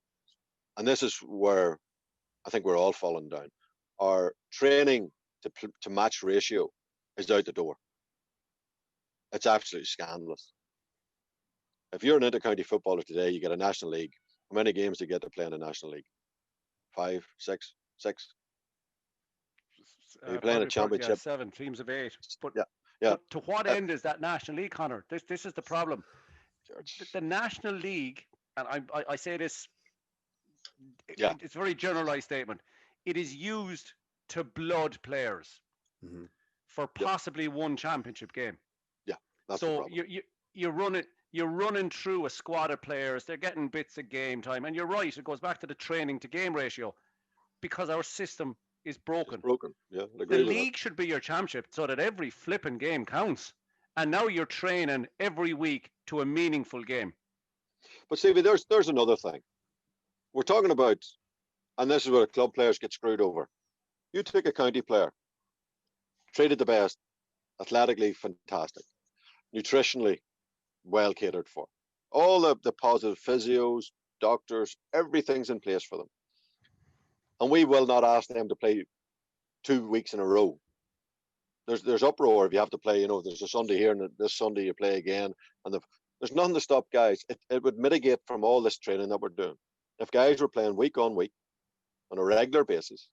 and this is where I think we're all falling down, our training to match ratio is out the door. It's absolutely scandalous. If you're an inter-county footballer today, you get a National League. How many games do you get to play in a National League? 5, 6. You're playing a championship. 7 teams of 8. But yeah. But to what end is that National League, Conor? This is the problem. The National League, and I say this, it's a very generalized statement. It is used to blood players for possibly one championship game. Yeah, that's so you're running through a squad of players. They're getting bits of game time, and you're right. It goes back to the training to game ratio, because our system is broken. It's broken. Yeah, the league should be your championship so that every flipping game counts. And now you're training every week to a meaningful game. But Stevie, there's another thing. We're talking about, and this is where club players get screwed over. You take a county player, treated the best, athletically fantastic, nutritionally well catered for, all the positive physios, doctors, everything's in place for them. And we will not ask them to play 2 weeks in a row. There's uproar if you have to play, you know, there's a Sunday here and this Sunday you play again. And there's nothing to stop guys. It would mitigate from all this training that we're doing. If guys were playing week on week on a regular basis,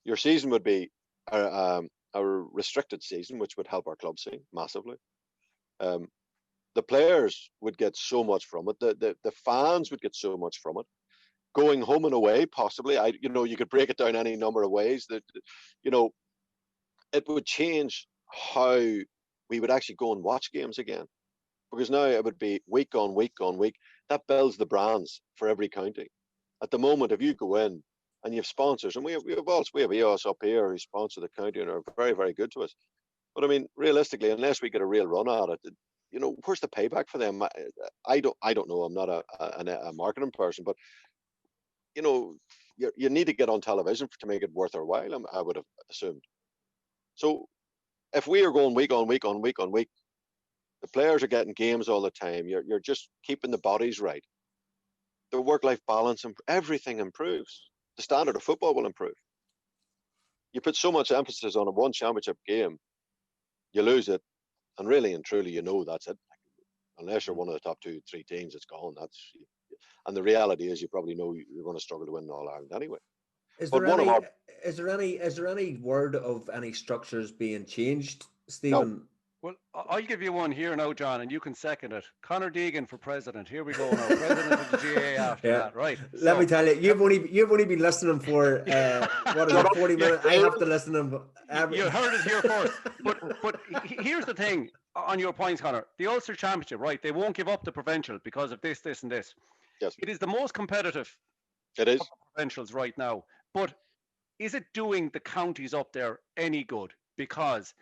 your season would be a restricted season, which would help our club scene massively. The players would get so much from it. The fans would get so much from it. Going home and away, possibly. You could break it down any number of ways. That, you know, it would change how we would actually go and watch games again, because now it would be week on week on week. That builds the brands for every county. At the moment, if you go in and you have sponsors, and we have EOS up here who sponsor the county and are very, very good to us. But I mean, realistically, unless we get a real run at it, where's the payback for them? I don't know. I'm not a marketing person, but you need to get on television to make it worth our while. I would have assumed. So if we are going week on week on week on week, the players are getting games all the time. You're just keeping the bodies right. The work-life balance and everything improves. The standard of football will improve. You put so much emphasis on a one championship game, you lose it, and really and truly, that's it. Unless you're one of the top 2-3 teams, it's gone. And the reality is, you probably know you're going to struggle to win All Ireland anyway. Is there any word of any structures being changed, Stephen? No. Well, I'll give you one here now, John, and you can second it. Conor Deegan for president. Here we go now. President of the GA after that, right? Let me tell you, you've only been listening for 40 minutes. I have to listen to them. You heard it here first. But here's the thing on your points, Conor. The Ulster Championship, right? They won't give up the provincial because of this, and this. Yes. It is the most competitive. It is. Provincials right now. But is it doing the counties up there any good? Because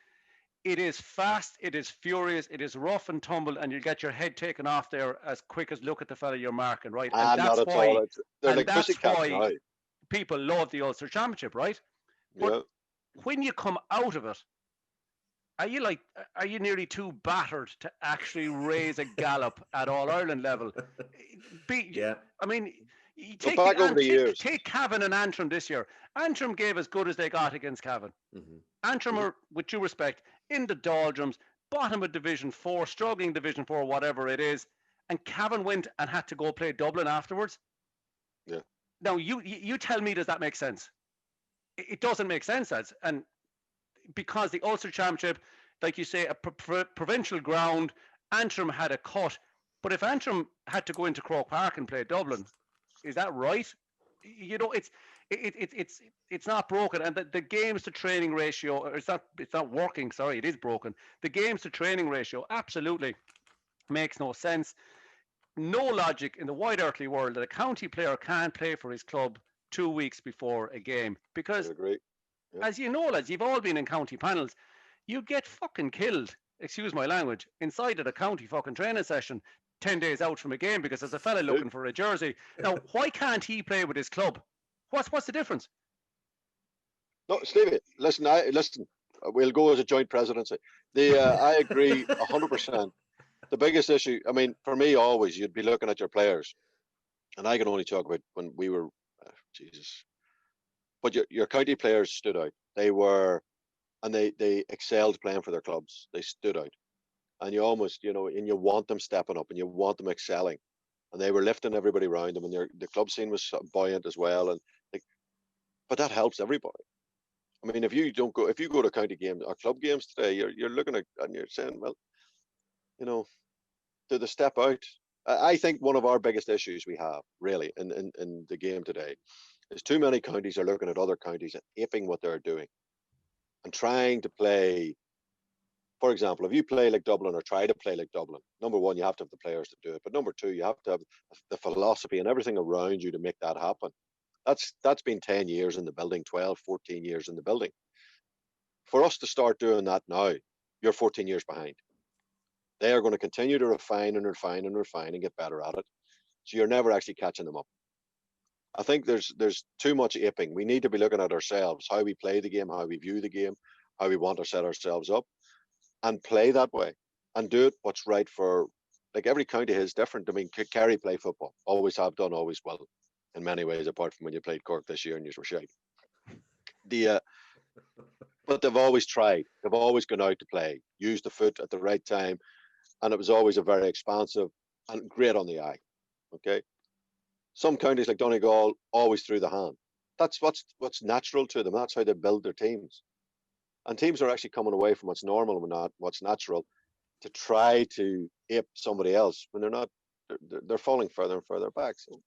it is fast, it is furious, it is rough and tumble, and you get your head taken off there as quick as look at the fella you're marking, right? And that's why, that's why people love the Ulster Championship, right? But when you come out of it, are you nearly too battered to actually raise a gallop at All Ireland level? I mean, take Cavan and Antrim this year. Antrim gave as good as they got against Cavan. Mm-hmm. Antrim are, with due respect, in the doldrums, bottom of Division 4, struggling Division 4, whatever it is, and Cavan went and had to go play Dublin afterwards. Yeah. Now, you tell me, does that make sense? It doesn't make sense, and because the Ulster Championship, like you say, a provincial ground, Antrim had a cut. But if Antrim had to go into Croke Park and play Dublin, is that right? It's not broken, and the games to training ratio, it's not working. Sorry, it is broken. The games to training ratio absolutely makes no sense. No logic in the wide earthly world that a county player can't play for his club 2 weeks before a game, because as you know, lads, you've all been in county panels, you get fucking killed, excuse my language, inside of a county fucking training session 10 days out from a game because there's a fella looking for a jersey. Now, why can't he play with his club? What's the difference? No, Stevie, listen, we'll go as a joint presidency. I agree 100%. The biggest issue, I mean, for me, always, you'd be looking at your players, and I can only talk about when we were, Jesus. But your county players stood out. They excelled playing for their clubs. They stood out. And you almost, and you want them stepping up and you want them excelling. And they were lifting everybody around them, and the club scene was buoyant as well. And but that helps everybody. I mean, if you go to county games or club games today, you're looking at and you're saying, well, do they step out? I think one of our biggest issues we have really in the game today is too many counties are looking at other counties and aping what they're doing and trying to play. For example, if you play like Dublin or try to play like Dublin, number one, you have to have the players to do it. But number two, you have to have the philosophy and everything around you to make that happen. That's been 10 years in the building, 12, 14 years in the building. For us to start doing that now, you're 14 years behind. They are going to continue to refine and refine and refine and get better at it. So you're never actually catching them up. I think there's too much aping. We need to be looking at ourselves, how we play the game, how we view the game, how we want to set ourselves up, and play that way and do it what's right for, like, every county is different. I mean, Kerry play football, always have done, always will, in many ways, apart from when you played Cork this year and you were shite. But they've always tried. They've always gone out to play, use the foot at the right time, and it was always a very expansive and great on the eye. Okay. Some counties like Donegal always threw the hand. That's what's natural to them. That's how they build their teams. And teams are actually coming away from what's normal and not what's natural to try to ape somebody else when they're not. They're falling further and further back. So,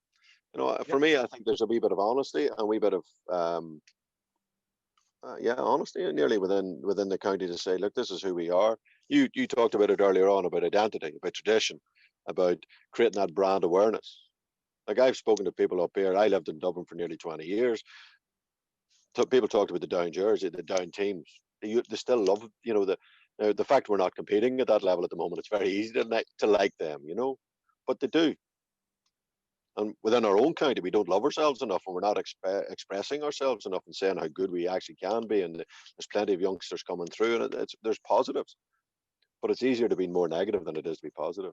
for me, I think there's a wee bit of honesty and a wee bit of honesty nearly within the county to say, look, this is who we are. You talked about it earlier on, about identity, about tradition, about creating that brand awareness. Like, I've spoken to people up here. I lived in Dublin for nearly 20 years. People talked about the Down jersey, the Down teams. They still love, Now, the fact we're not competing at that level at the moment, it's very easy to like them, you know, but they do. And within our own county, we don't love ourselves enough, and we're not expressing ourselves enough and saying how good we actually can be. And there's plenty of youngsters coming through, and there's positives. But it's easier to be more negative than it is to be positive.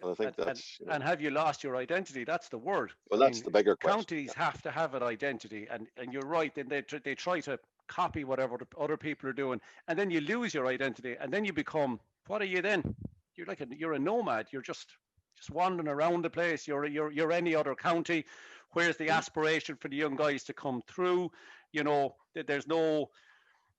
And I think that's. And have you lost your identity? That's the word. Well, that's the bigger question. Counties have to have an identity, and you're right. Then they try to copy whatever other people are doing, and then you lose your identity, and then you become, what are you then? You're a nomad. You're just wandering around the place. You're any other county. Where's the aspiration for the young guys to come through? You know, there's no.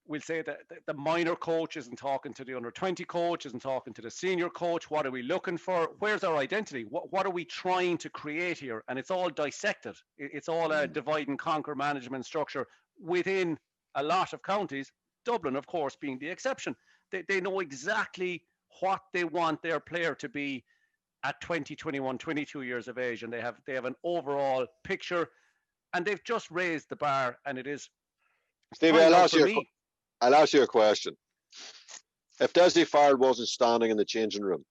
We'll say that the minor coach isn't talking to the under 20 coach, isn't talking to the senior coach. What are we looking for? Where's our identity? What are we trying to create here? And it's all dissected. It's all a divide and conquer management structure within a lot of counties. Dublin, of course, being the exception. They know exactly what they want their player to be at 20, 21, 22 years of age, and they have an overall picture, and they've just raised the bar, and it is. Stevie, I'll ask you a question. If Dessie Farrell wasn't standing in the changing room,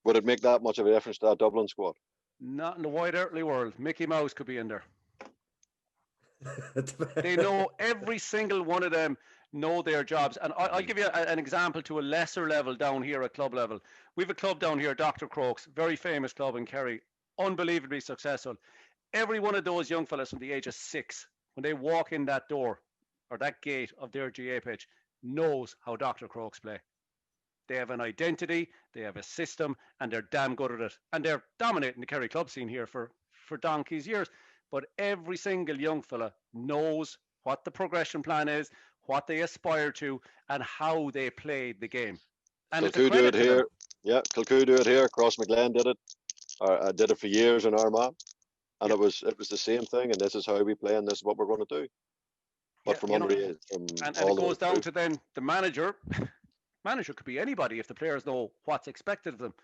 would it make that much of a difference to that Dublin squad? Not in the wide earthly world. Mickey Mouse could be in there. They know, every single one of them know their jobs. And I'll give you an example to a lesser level down here at club level. We have a club down here, Dr. Crokes, very famous club in Kerry, unbelievably successful. Every one of those young fellas from the age of 6, when they walk in that door, or that gate of their GA pitch, knows how Dr. Crokes play. They have an identity, they have a system, and they're damn good at it. And they're dominating the Kerry club scene here for donkey's years. But every single young fella knows what the progression plan is, what they aspire to, and how they play the game. And Kilcoo do it here. Yeah, Kilcoo do it here. Cross McGlen did it. Or did it for years in Armagh. And it was the same thing, and this is how we play, and this is what we're going to do. But from underage, and it goes down to then the manager. Manager could be anybody if the players know what's expected of them.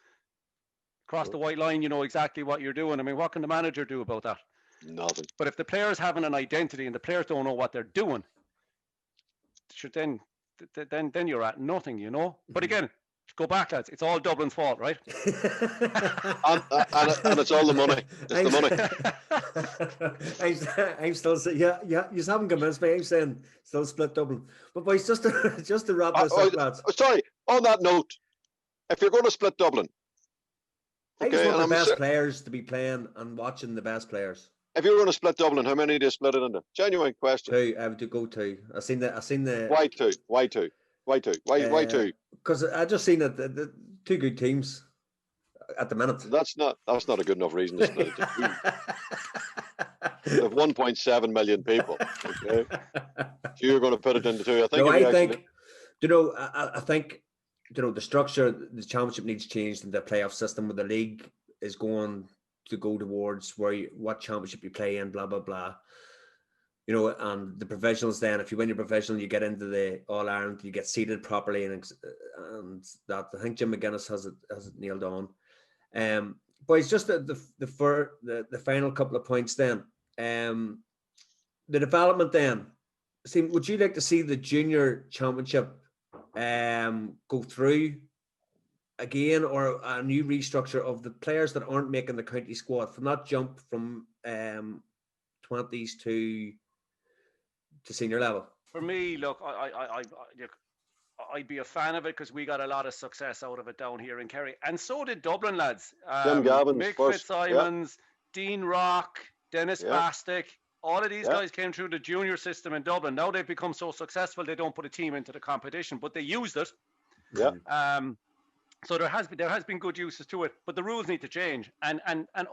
Cross the white line, you know exactly what you're doing. I mean, what can the manager do about that? Nothing. But if the players having an identity and the players don't know what they're doing, then you're at nothing, you know. But again, go back, lads. It's all Dublin's fault, right? and it's all the money. It's the money. I'm still saying, yeah. You haven't convinced me. I'm saying still split Dublin. But boys, just to wrap this up, lads. Sorry. On that note, if you're going to split Dublin, I just want the best players to be playing and watching the best players. If you were going to split Dublin, how many do you split it into? Genuine question. 2. I would go 2. I seen the. Why 2? Why 2? Why 2? Because I just seen that the 2 good teams at the minute. That's not a good enough reason to split it. They have 1.7 million people. Okay, so you're going to put it into 2. I think the structure, the championship needs changed, and the playoff system with the league is going to go towards what championship you play in, blah blah blah. You know, and the provisionals. Then, if you win your provisional, you get into the All Ireland. You get seated properly, and that I think Jim McGuinness has it nailed on. But it's just the final couple of points. Then, the development. Then, would you like to see the junior championship go through again, or a new restructure of the players that aren't making the county squad, from that jump from 20s to senior level? For me, look, I'd be a fan of it because we got a lot of success out of it down here in Kerry, and so did Dublin lads. Jim Gavin, Mick Fitzsimons, Dean Rock, Dennis Bastick. All of these guys came through the junior system in Dublin. Now they've become so successful, they don't put a team into the competition, but they used it. Yeah. So there has been good uses to it, but the rules need to change, and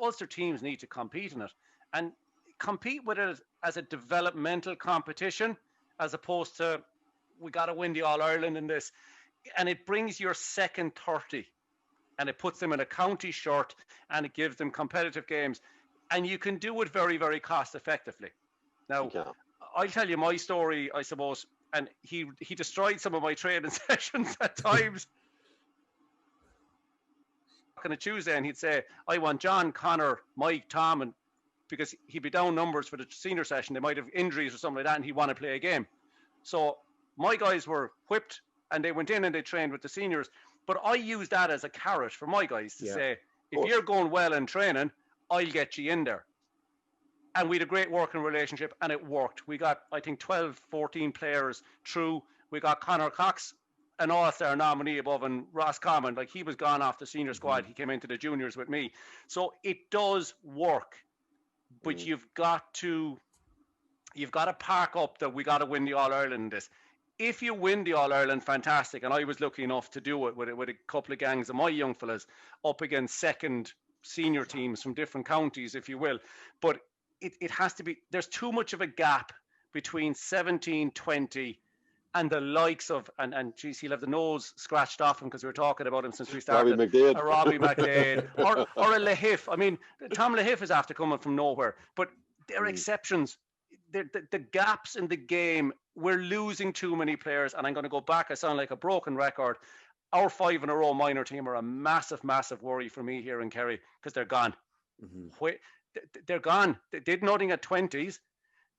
Ulster teams need to compete in it, and compete with it as a developmental competition, as opposed to we got to win the All Ireland in this, and it brings your second 30, and it puts them in a county shirt, and it gives them competitive games, and you can do it very, very cost effectively. Now, I'll tell you my story, I suppose, and he destroyed some of my training sessions at times. On a Tuesday, and he'd say, I want John, Conor, Mike, Tom, and because he'd be down numbers for the senior session, they might have injuries or something like that, and he'd want to play a game. So my guys were whipped, and they went in and they trained with the seniors. But I use that as a carrot for my guys to say, if you're going well in training, I'll get you in there. And we had a great working relationship, and it worked. We got, I think, 12, 14 players through. We got Conor Cox, an all-star nominee above, and Ross Common, like he was gone off the senior squad. He came into the juniors with me. So it does work, but you've got to park up that we got to win the All-Ireland in this. If you win the All-Ireland, fantastic. And I was lucky enough to do it with a couple of gangs of my young fellas up against second senior teams from different counties, if you will. But it has to be, there's too much of a gap between 17, 20 and the likes of, and geez, he'll have the nose scratched off him because we were talking about him since we started. Robbie McDade or a Lahif. I mean, Tom Lahif is after coming from nowhere, but there are exceptions. The gaps in the game, we're losing too many players, and I'm going to go back. I sound like a broken record. Our 5 in a row minor team are a massive, massive worry for me here in Kerry because they're gone. They're gone. They did nothing at 20s.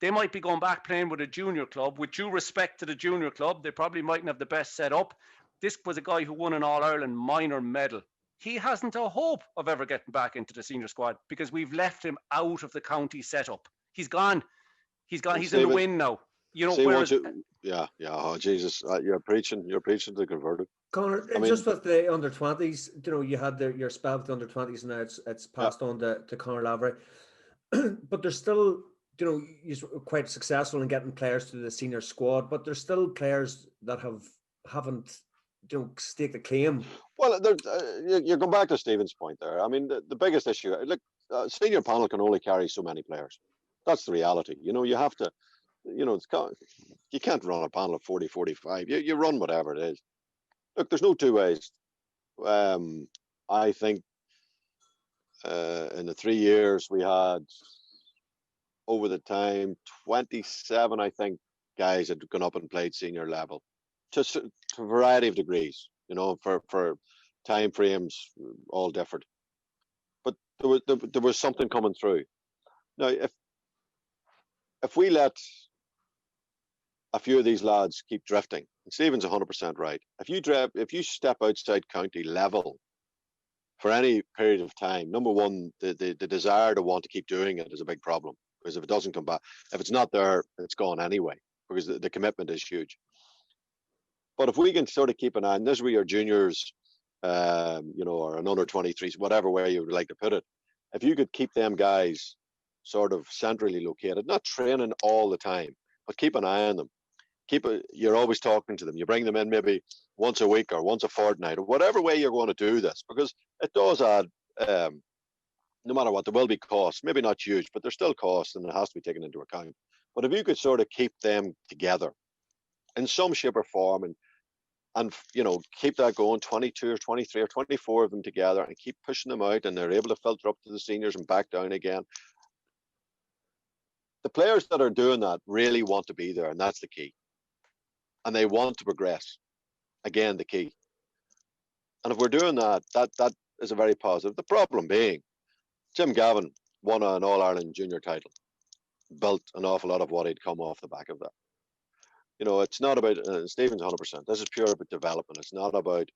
They might be going back playing with a junior club. With due respect to the junior club, they probably mightn't have the best setup. This was a guy who won an All-Ireland minor medal. He hasn't a hope of ever getting back into the senior squad because we've left him out of the county setup. He's gone. He's gone. He's in the wind now. You know, whereas, Oh, Jesus, you're preaching to the converted. Conor, just with the under-20s, you know, you had your spell with the under-20s, and now it's passed on to Conor Lavery. But there's still, you know, you're quite successful in getting players to the senior squad, but there's still players that haven't, you know, staked a claim. Well, you go back to Stephen's point there. I mean, the biggest issue, look, senior panel can only carry so many players. That's the reality. You know, you have to, you know, you can't run a panel of 40, 45. You run whatever it is. Look, there's no two ways. I think in the 3 years we had, over the time, 27, I think, guys had gone up and played senior level. Just to a variety of degrees, you know, for time frames, all different. But there was something coming through. Now, if we let a few of these lads keep drifting, and Stephen's 100% right. If you step outside county level for any period of time, number one, the desire to want to keep doing it is a big problem, because if it doesn't come back, if it's not there, it's gone anyway, because the commitment is huge. But if we can sort of keep an eye, and this is where your juniors, you know, or an under 23s, whatever way you would like to put it, if you could keep them guys sort of centrally located, not training all the time, but keep an eye on them. You're always talking to them. You bring them in maybe once a week or once a fortnight, or whatever way you're going to do this, because it does add, no matter what, there will be costs, maybe not huge, but there's still costs, and it has to be taken into account. But if you could sort of keep them together in some shape or form, and you know, keep that going, 22 or 23 or 24 of them together, and keep pushing them out, and they're able to filter up to the seniors and back down again. The players that are doing that really want to be there, and that's the key. And they want to progress. Again, the key. And if we're doing that, that is a very positive. The problem being, Jim Gavin won an All-Ireland junior title, built an awful lot of what he'd come off the back of that. You know, it's not about, Stephen's 100%, this is pure about development. It's not about,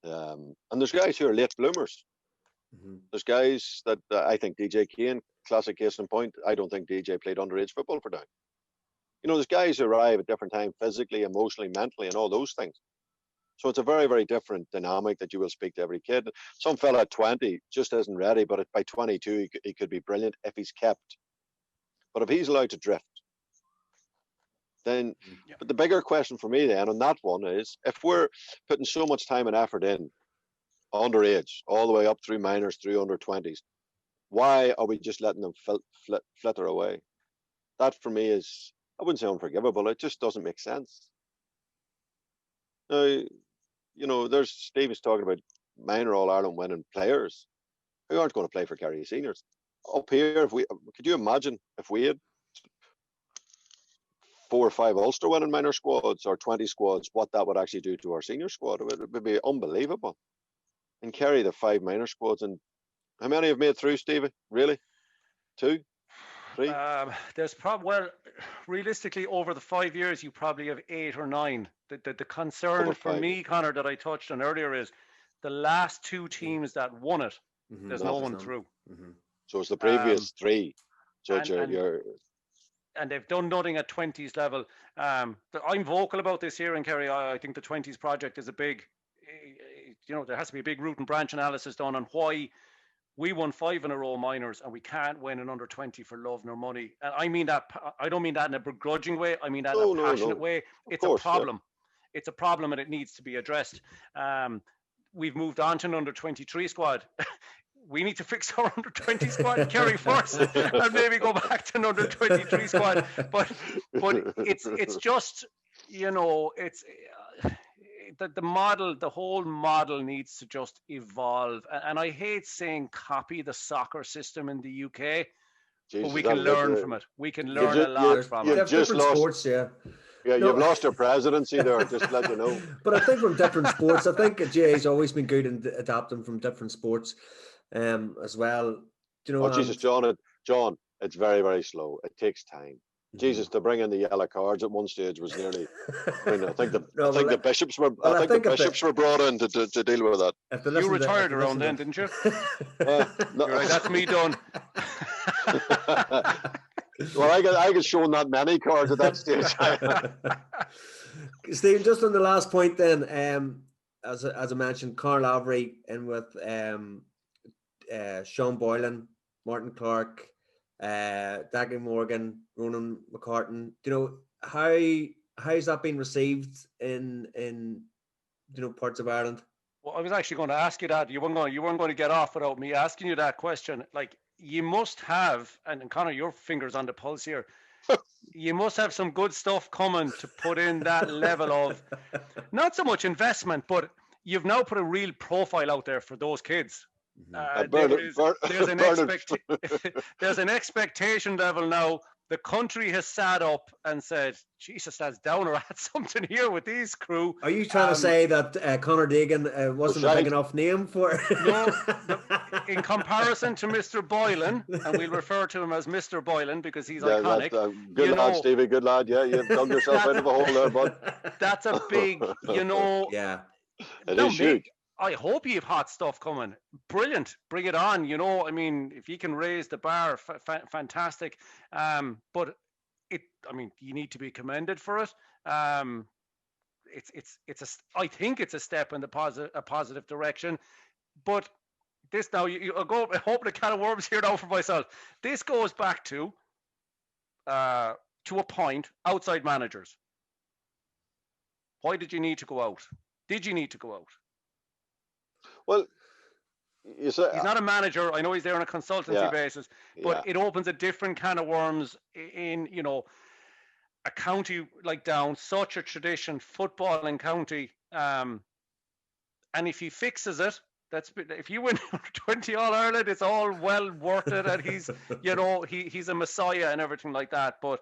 and there's guys who are late bloomers. There's guys that I think DJ Kane, classic case in point, I don't think DJ played underage football for Down. You know, there's guys who arrive at different times, physically, emotionally, mentally, and all those things. So it's a very, very different dynamic that you will speak to every kid. Some fella at 20 just isn't ready, but by 22, he could be brilliant if he's kept. But if he's allowed to drift, then, but the bigger question for me then on that one is, if we're putting so much time and effort in, underage, all the way up through minors, through under 20s, why are we just letting them flitter away? That for me is, I wouldn't say unforgivable, it just doesn't make sense. Now, you know, there's Steve is talking about minor All-Ireland winning players who aren't going to play for Kerry seniors. Up here, could you imagine if we had 4 or 5 Ulster winning minor squads or 20 squads, what that would actually do to our senior squad? It would be unbelievable. And Kerry, the 5 minor squads, and how many have made through, Stevie? Really? 2? 3? There's well, realistically, over the 5 years, you probably have 8 or 9. The concern Over for 5. me, Conor, that I touched on earlier is the last 2 teams that won it. There's no one through. So it's the previous 3. So And they've done nothing at 20s level. I'm vocal about this here in Kerry. I think the 20s project is a big, there has to be a big root and branch analysis done on why we won 5 in a row minors and we can't win an under 20 for love nor money. And I mean that, I don't mean that in a begrudging way. I mean that in a passionate way. It's a problem. Yeah. It's a problem and it needs to be addressed. We've moved on to an under 23 squad. We need to fix our under 20 squad, Kerry, first, and maybe go back to an under 23 squad. But it's just, it's the model, the whole model needs to just evolve. And I hate saying copy the soccer system in the UK, but we can learn from it. We can learn a lot from it. Different sports, yeah. Yeah, you've lost your presidency there, just to let you know. But I think from different sports, I think GA's always been good in adapting from different sports as well. Jesus, John, it's very, very slow. It takes time. Jesus, to bring in the yellow cards at one stage was nearly. I think the bishops were. I think the bishops were brought in to deal with that. You retired around then, didn't you? No. You're right, that's me done. Well, I get shown that many cards at that stage. Stephen, just on the last point, then, as I mentioned, Conor Lavery in with Sean Boylan, Martin Clark, Deegan Morgan, Ronan McCartan. How's that been received in parts of Ireland? Well, I was actually going to ask you that. You weren't going to get off without me asking you that question. Like, you must have, and Conor, your fingers on the pulse here. You must have some good stuff coming to put in that level of, not so much investment, but you've now put a real profile out there for those kids. There's an expectation level now. The country has sat up and said, Jesus, that's Downer had something here with these crew. Are you trying to say that Conor Deegan wasn't a big enough name for No, in comparison to Mr. Boylan, and we'll refer to him as Mr. Boylan because he's iconic. Good lad, Stevie, good lad. Yeah, you've dug yourself out of a hole there, bud. That's a big, Yeah. It is huge. I hope you have hot stuff coming. Brilliant. Bring it on. I mean, if you can raise the bar, fantastic. But you need to be commended for it. I think it's a step in the positive direction. But this now, I hope the can of worms here now for myself. This goes back to a point, outside managers. Why did you need to go out? Did you need to go out? Well, he's not a manager. I know he's there on a consultancy basis, but it opens a different can of worms in, a county like Down, such a tradition, football in county. And if he fixes it, if you win 20 All Ireland, it's all well worth it. And he's, he's a messiah and everything like that. But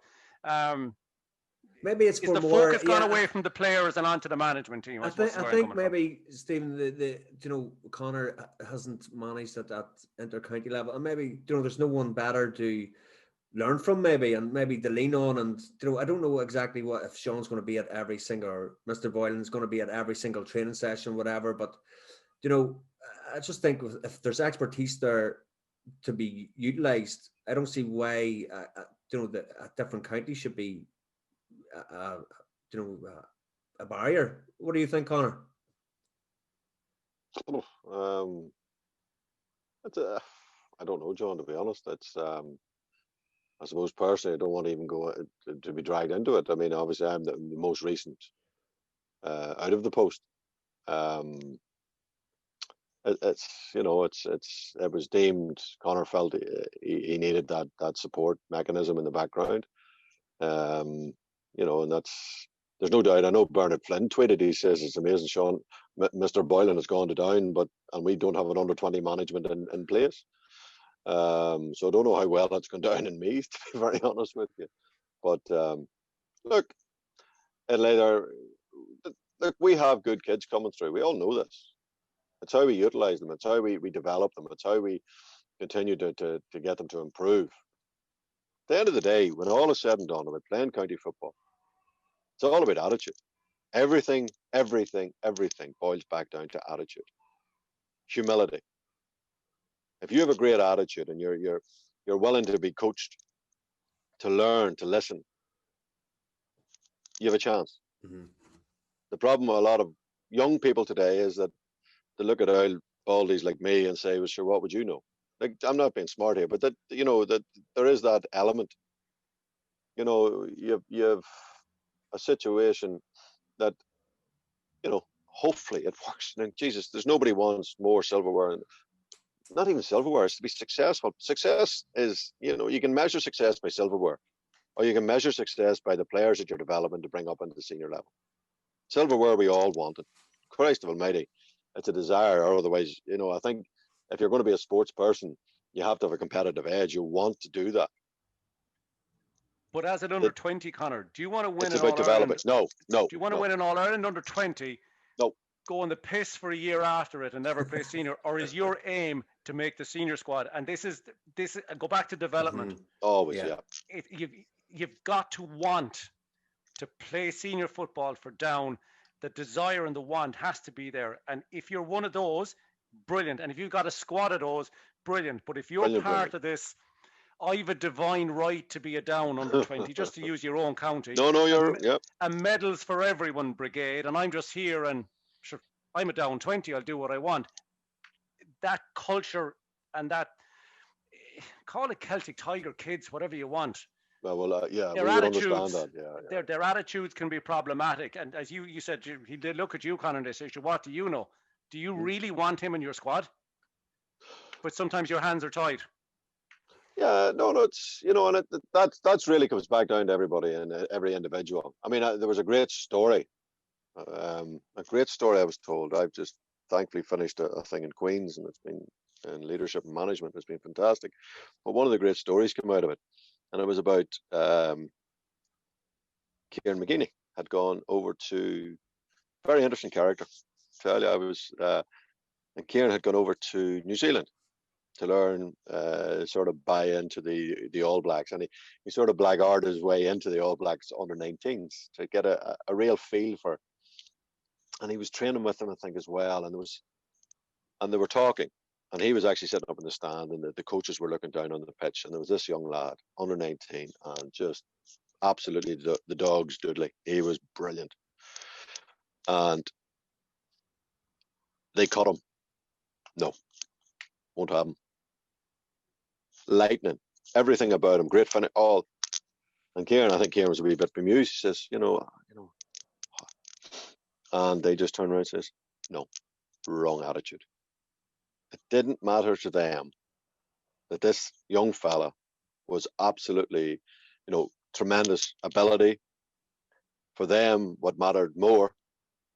maybe it's for the more focus gone away from the players and onto the management team. I think maybe Stephen, Conor hasn't managed at that inter-county level, and maybe there's no one better to learn from, maybe, and maybe to lean on. And I don't know exactly what if Sean's going to be at every single, or Mr. Boylan's going to be at every single training session, whatever. But I just think if there's expertise there to be utilised, I don't see why a different county should be a barrier. What do you think, Conor? I don't know, John, to be honest. It's I suppose personally I don't want to even go to be dragged into it. I mean, obviously I'm the most recent out of the post. It was deemed, Conor felt he needed that support mechanism in the background. And there's no doubt. I know Bernard Flynn tweeted, he says it's amazing, Sean, Mr. Boylan has gone to Down, and we don't have an under 20 management in place. So I don't know how well that's gone down in Meath, to be very honest with you. But look, we have good kids coming through. We all know this. It's how we utilise them. It's how we develop them. It's how we continue to get them to improve. the end of the day, when all is said and done about playing county football, it's all about attitude. Everything boils back down to attitude, humility. If you have a great attitude and you're willing to be coached, to learn, to listen, you have a chance. Mm-hmm. The problem with a lot of young people today is that they look at old baldies like me and say, "Well, sure, what would you know?" Like, I'm not being smart here, but that that there is that element. You have a situation that hopefully it works. And Jesus, there's nobody wants more silverware, and not even silverware. It's to be successful. Success is, you can measure success by silverware, or you can measure success by the players that you're developing to bring up into the senior level. Silverware we all wanted. Christ almighty, it's a desire, or otherwise, I think if you're going to be a sports person, you have to have a competitive edge. You want to do that. But as an under 20, Conor, do you want to win It's an about All developing. Ireland? No. Do you want to win an All Ireland under 20? No. Go on the piss for a year after it and never play senior, or is your aim to make the senior squad? And this is go back to development. Mm-hmm. Always, yeah. You've got to want to play senior football for Down. The desire and the want has to be there. And if you're one of those, brilliant. And if you've got a squad of those, brilliant. But if you're part of this, I've a divine right to be a Down under 20, just to use your own county. No, a medals for everyone brigade, and I'm just here and sure, I'm a Down 20, I'll do what I want. That culture and that, call it Celtic Tiger kids, whatever you want. Well, we would understand that. Yeah. Their attitudes can be problematic. And as you said, he did look at you, Conor, and they said, what do you know? Do you really want him in your squad? But sometimes your hands are tied. Yeah, no, it's and that's really comes back down to everybody and every individual. I mean, there was a great story, I was told. I've just thankfully finished a thing in Queens, and it's been in leadership and management. It's been fantastic. But one of the great stories came out of it, and it was about Kieran McGeeney had gone over to, very interesting character. Tell you, and Kieran had gone over to New Zealand to learn, sort of buy into the All Blacks, and he sort of blackguarded his way into the All Blacks under 19s to get a real feel for it. And he was training with them, I think, as well. And they were talking, and he was actually sitting up in the stand, and the coaches were looking down on the pitch, and there was this young lad under 19, and just absolutely the dog's doodly. He was brilliant, and they cut him. No, won't happen. Lightning, everything about him, great finish, all. And I think Kieran was a wee bit bemused. He says, and they just turned around and says, no, wrong attitude. It didn't matter to them that this young fella was absolutely, tremendous ability. For them, what mattered more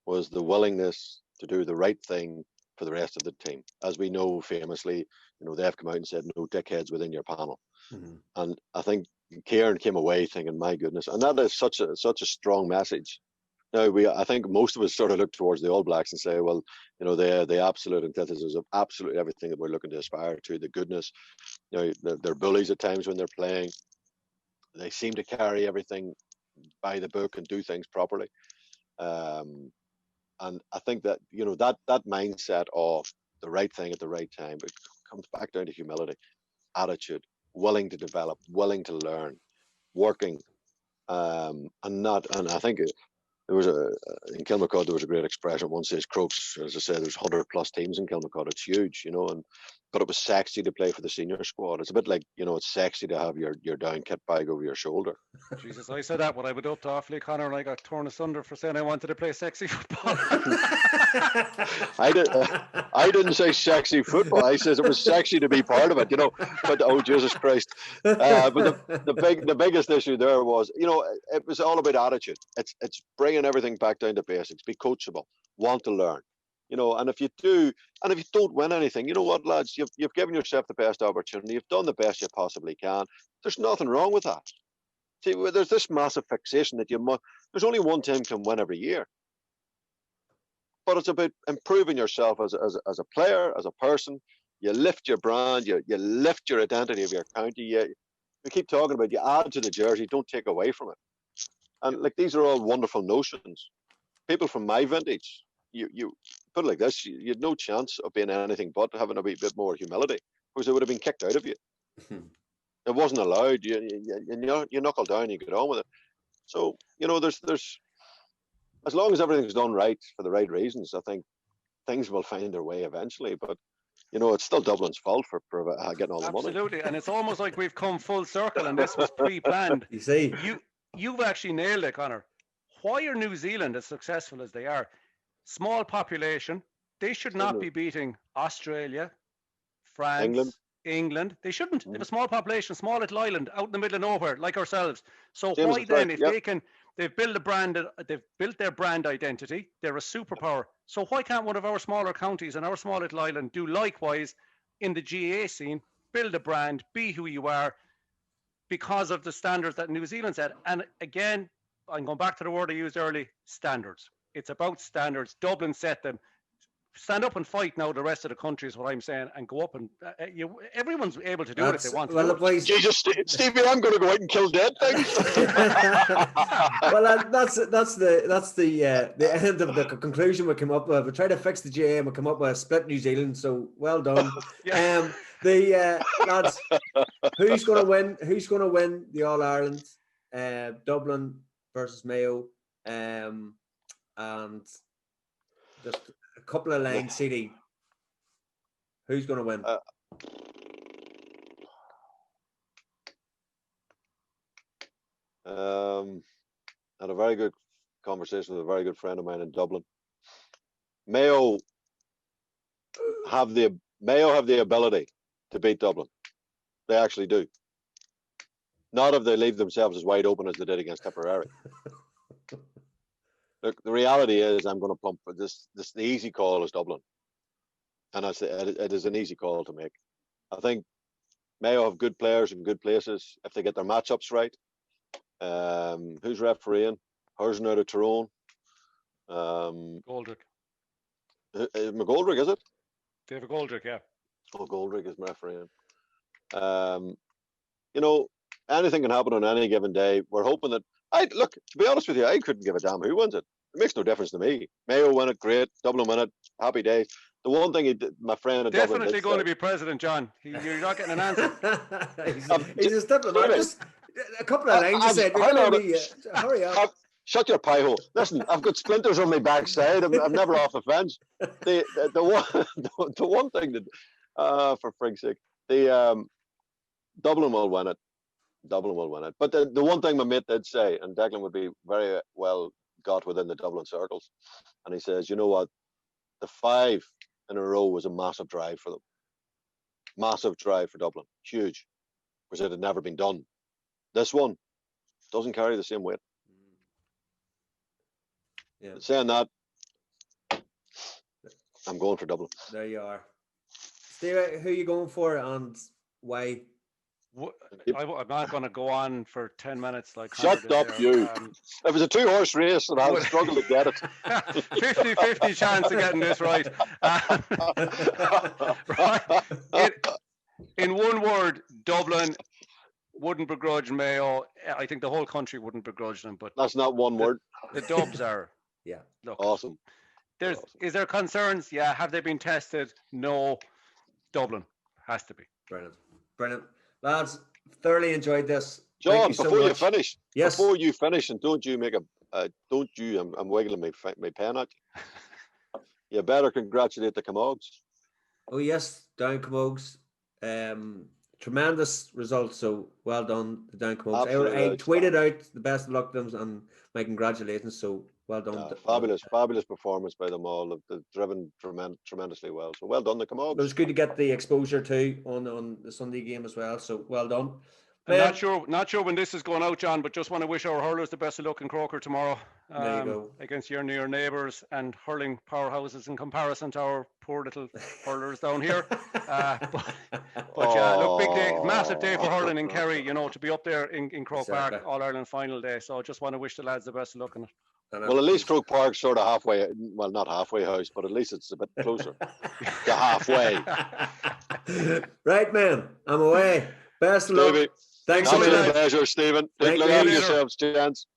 was the willingness to do the right thing for the rest of the team. As we know, famously, they've come out and said, no dickheads within your panel. Mm-hmm. And I think Kieran came away thinking, my goodness, and that is such a strong message. Now, I think most of us sort of look towards the All Blacks and say, well, they're the absolute antithesis of absolutely everything that we're looking to aspire to, the goodness. They're bullies at times when they're playing. They seem to carry everything by the book and do things properly. And I think that, that mindset of the right thing at the right time, it comes back down to humility, attitude, willing to develop, willing to learn, working, and I think there was in Kilmacud, there was a great expression. One says Crokes, as I said, there's 100 plus teams in Kilmacud. It's huge, but it was sexy to play for the senior squad. It's a bit like, it's sexy to have your down kit bag over your shoulder. Jesus, I said that when I went up to Offaly, Conor, and I got torn asunder for saying I wanted to play sexy football. I didn't say sexy football. I said it was sexy to be part of it, But oh Jesus Christ! But the biggest issue there was, it was all about attitude. It's bringing everything back down to basics. Be coachable. Want to learn. And if you do, and if you don't win anything, you know what, lads, you've given yourself the best opportunity. You've done the best you possibly can. There's nothing wrong with that. See, there's this massive fixation that there's only one team can win every year. But it's about improving yourself as a player, as a person. You lift your brand, you lift your identity of your county. we keep talking about you add to the jersey, don't take away from it. And like these are all wonderful notions. People from my vintage, you put it like this, you had no chance of being anything but having a wee bit more humility, because it would have been kicked out of you. It wasn't allowed. You knuckle down, you get on with it. So, you know, there's as long as everything's done right for the right reasons, I think things will find their way eventually. But you know, it's still Dublin's fault for getting all the money. Absolutely, and it's almost like we've come full circle, and this was pre-planned. You see, you've actually nailed it, Conor. Why are New Zealand as successful as they are? Small population. They should not be beating Australia, France, England. They shouldn't. They have a small population, small little island out in the middle of nowhere, like ourselves. So why then, if they can, they've built their brand identity. They're a superpower. So why can't one of our smaller counties and our small little island do likewise in the GAA scene? Build a brand, be who you are, because of the standards that New Zealand set. And again, I'm going back to the word I used early: standards. It's about standards. Dublin set them. Stand up and fight now. The rest of the country is what I'm saying, and go up and everyone's able to do it if they want to. Well, boys, Jesus, Stevie, I'm going to go out and kill dead things. Well, that's the end of the conclusion we came up with. We tried to fix the GAA and we come up with a split New Zealand. So well done. Lads, who's going to win? Who's going to win the All Ireland? Dublin versus Mayo, and just a couple of lines, CD. Who's going to win? Had a very good conversation with a very good friend of mine in Dublin. Mayo have the ability to beat Dublin. They actually do. Not if they leave themselves as wide open as they did against Tipperary. Look, the reality is, I'm going to plump for this. The easy call is Dublin, and I say it is an easy call to make. I think Mayo have good players in good places if they get their matchups right. Who's refereeing? Hurson out of Tyrone. Goldrick. McGoldrick, is it? David Goldrick, yeah. Oh, Goldrick is refereeing. You know, anything can happen on any given day. We're hoping that. Look, to be honest with you, I couldn't give a damn who wins it. It makes no difference to me. Mayo win it, great. Dublin win it, happy days. The one thing my friend definitely going to be president, John. You're not getting an answer. he's a diplomat. Just a couple of lines. You said you're going to be. Hurry up. Shut your pie hole. Listen, I've got splinters on my backside. I'm never off the fence. The one thing that, for frig's sake, Dublin will win it. Dublin will win it. But the one thing my mate did say, and Declan would be very well got within the Dublin circles, and he says, you know what, the 5 in a row was a massive drive for them. Massive drive for Dublin. Huge. Because it had never been done. This one doesn't carry the same weight. Yeah. Saying that, I'm going for Dublin. There you are. Steve, who are you going for and why? I'm not going to go on for 10 minutes. Like shut up, you. It was a 2-horse race and I would struggle to get it. 50-50 chance of getting this right. Right. In one word, Dublin wouldn't begrudge Mayo. I think the whole country wouldn't begrudge them. But that's not one word. The Dubs are. Yeah. Look, awesome. Is there concerns? Yeah. Have they been tested? No. Dublin has to be. Brilliant. Lads, thoroughly enjoyed this. John, before you finish, yes. Before you finish, and don't you make I'm wiggling my pen at you. You better congratulate the Camogs. Oh yes, Down Camogs. Tremendous results, so well done, the Down Camogs. I tweeted out the best of luck to them and my congratulations, so well done. Fabulous performance by them all. They've driven tremendously well, so well done the Camogs. It was good to get the exposure too on the Sunday game as well, so well done. I'm not sure when this is going out, John, but just want to wish our hurlers the best of luck in Croker tomorrow. There you go. Against your near neighbours and hurling powerhouses in comparison to our poor little hurlers down here. But yeah, look, big day, massive day for hurling in Kerry, you know, to be up there in Croke Park, All Ireland final day. So I just want to wish the lads the best of luck in it. Well, at least Croke Park's sort of halfway, well, not halfway house, but at least it's a bit closer to halfway. Right, man, I'm away. Best of luck. Thanks a Absolute million. pleasure, Stephen. Thank Look you. after yourselves, gents.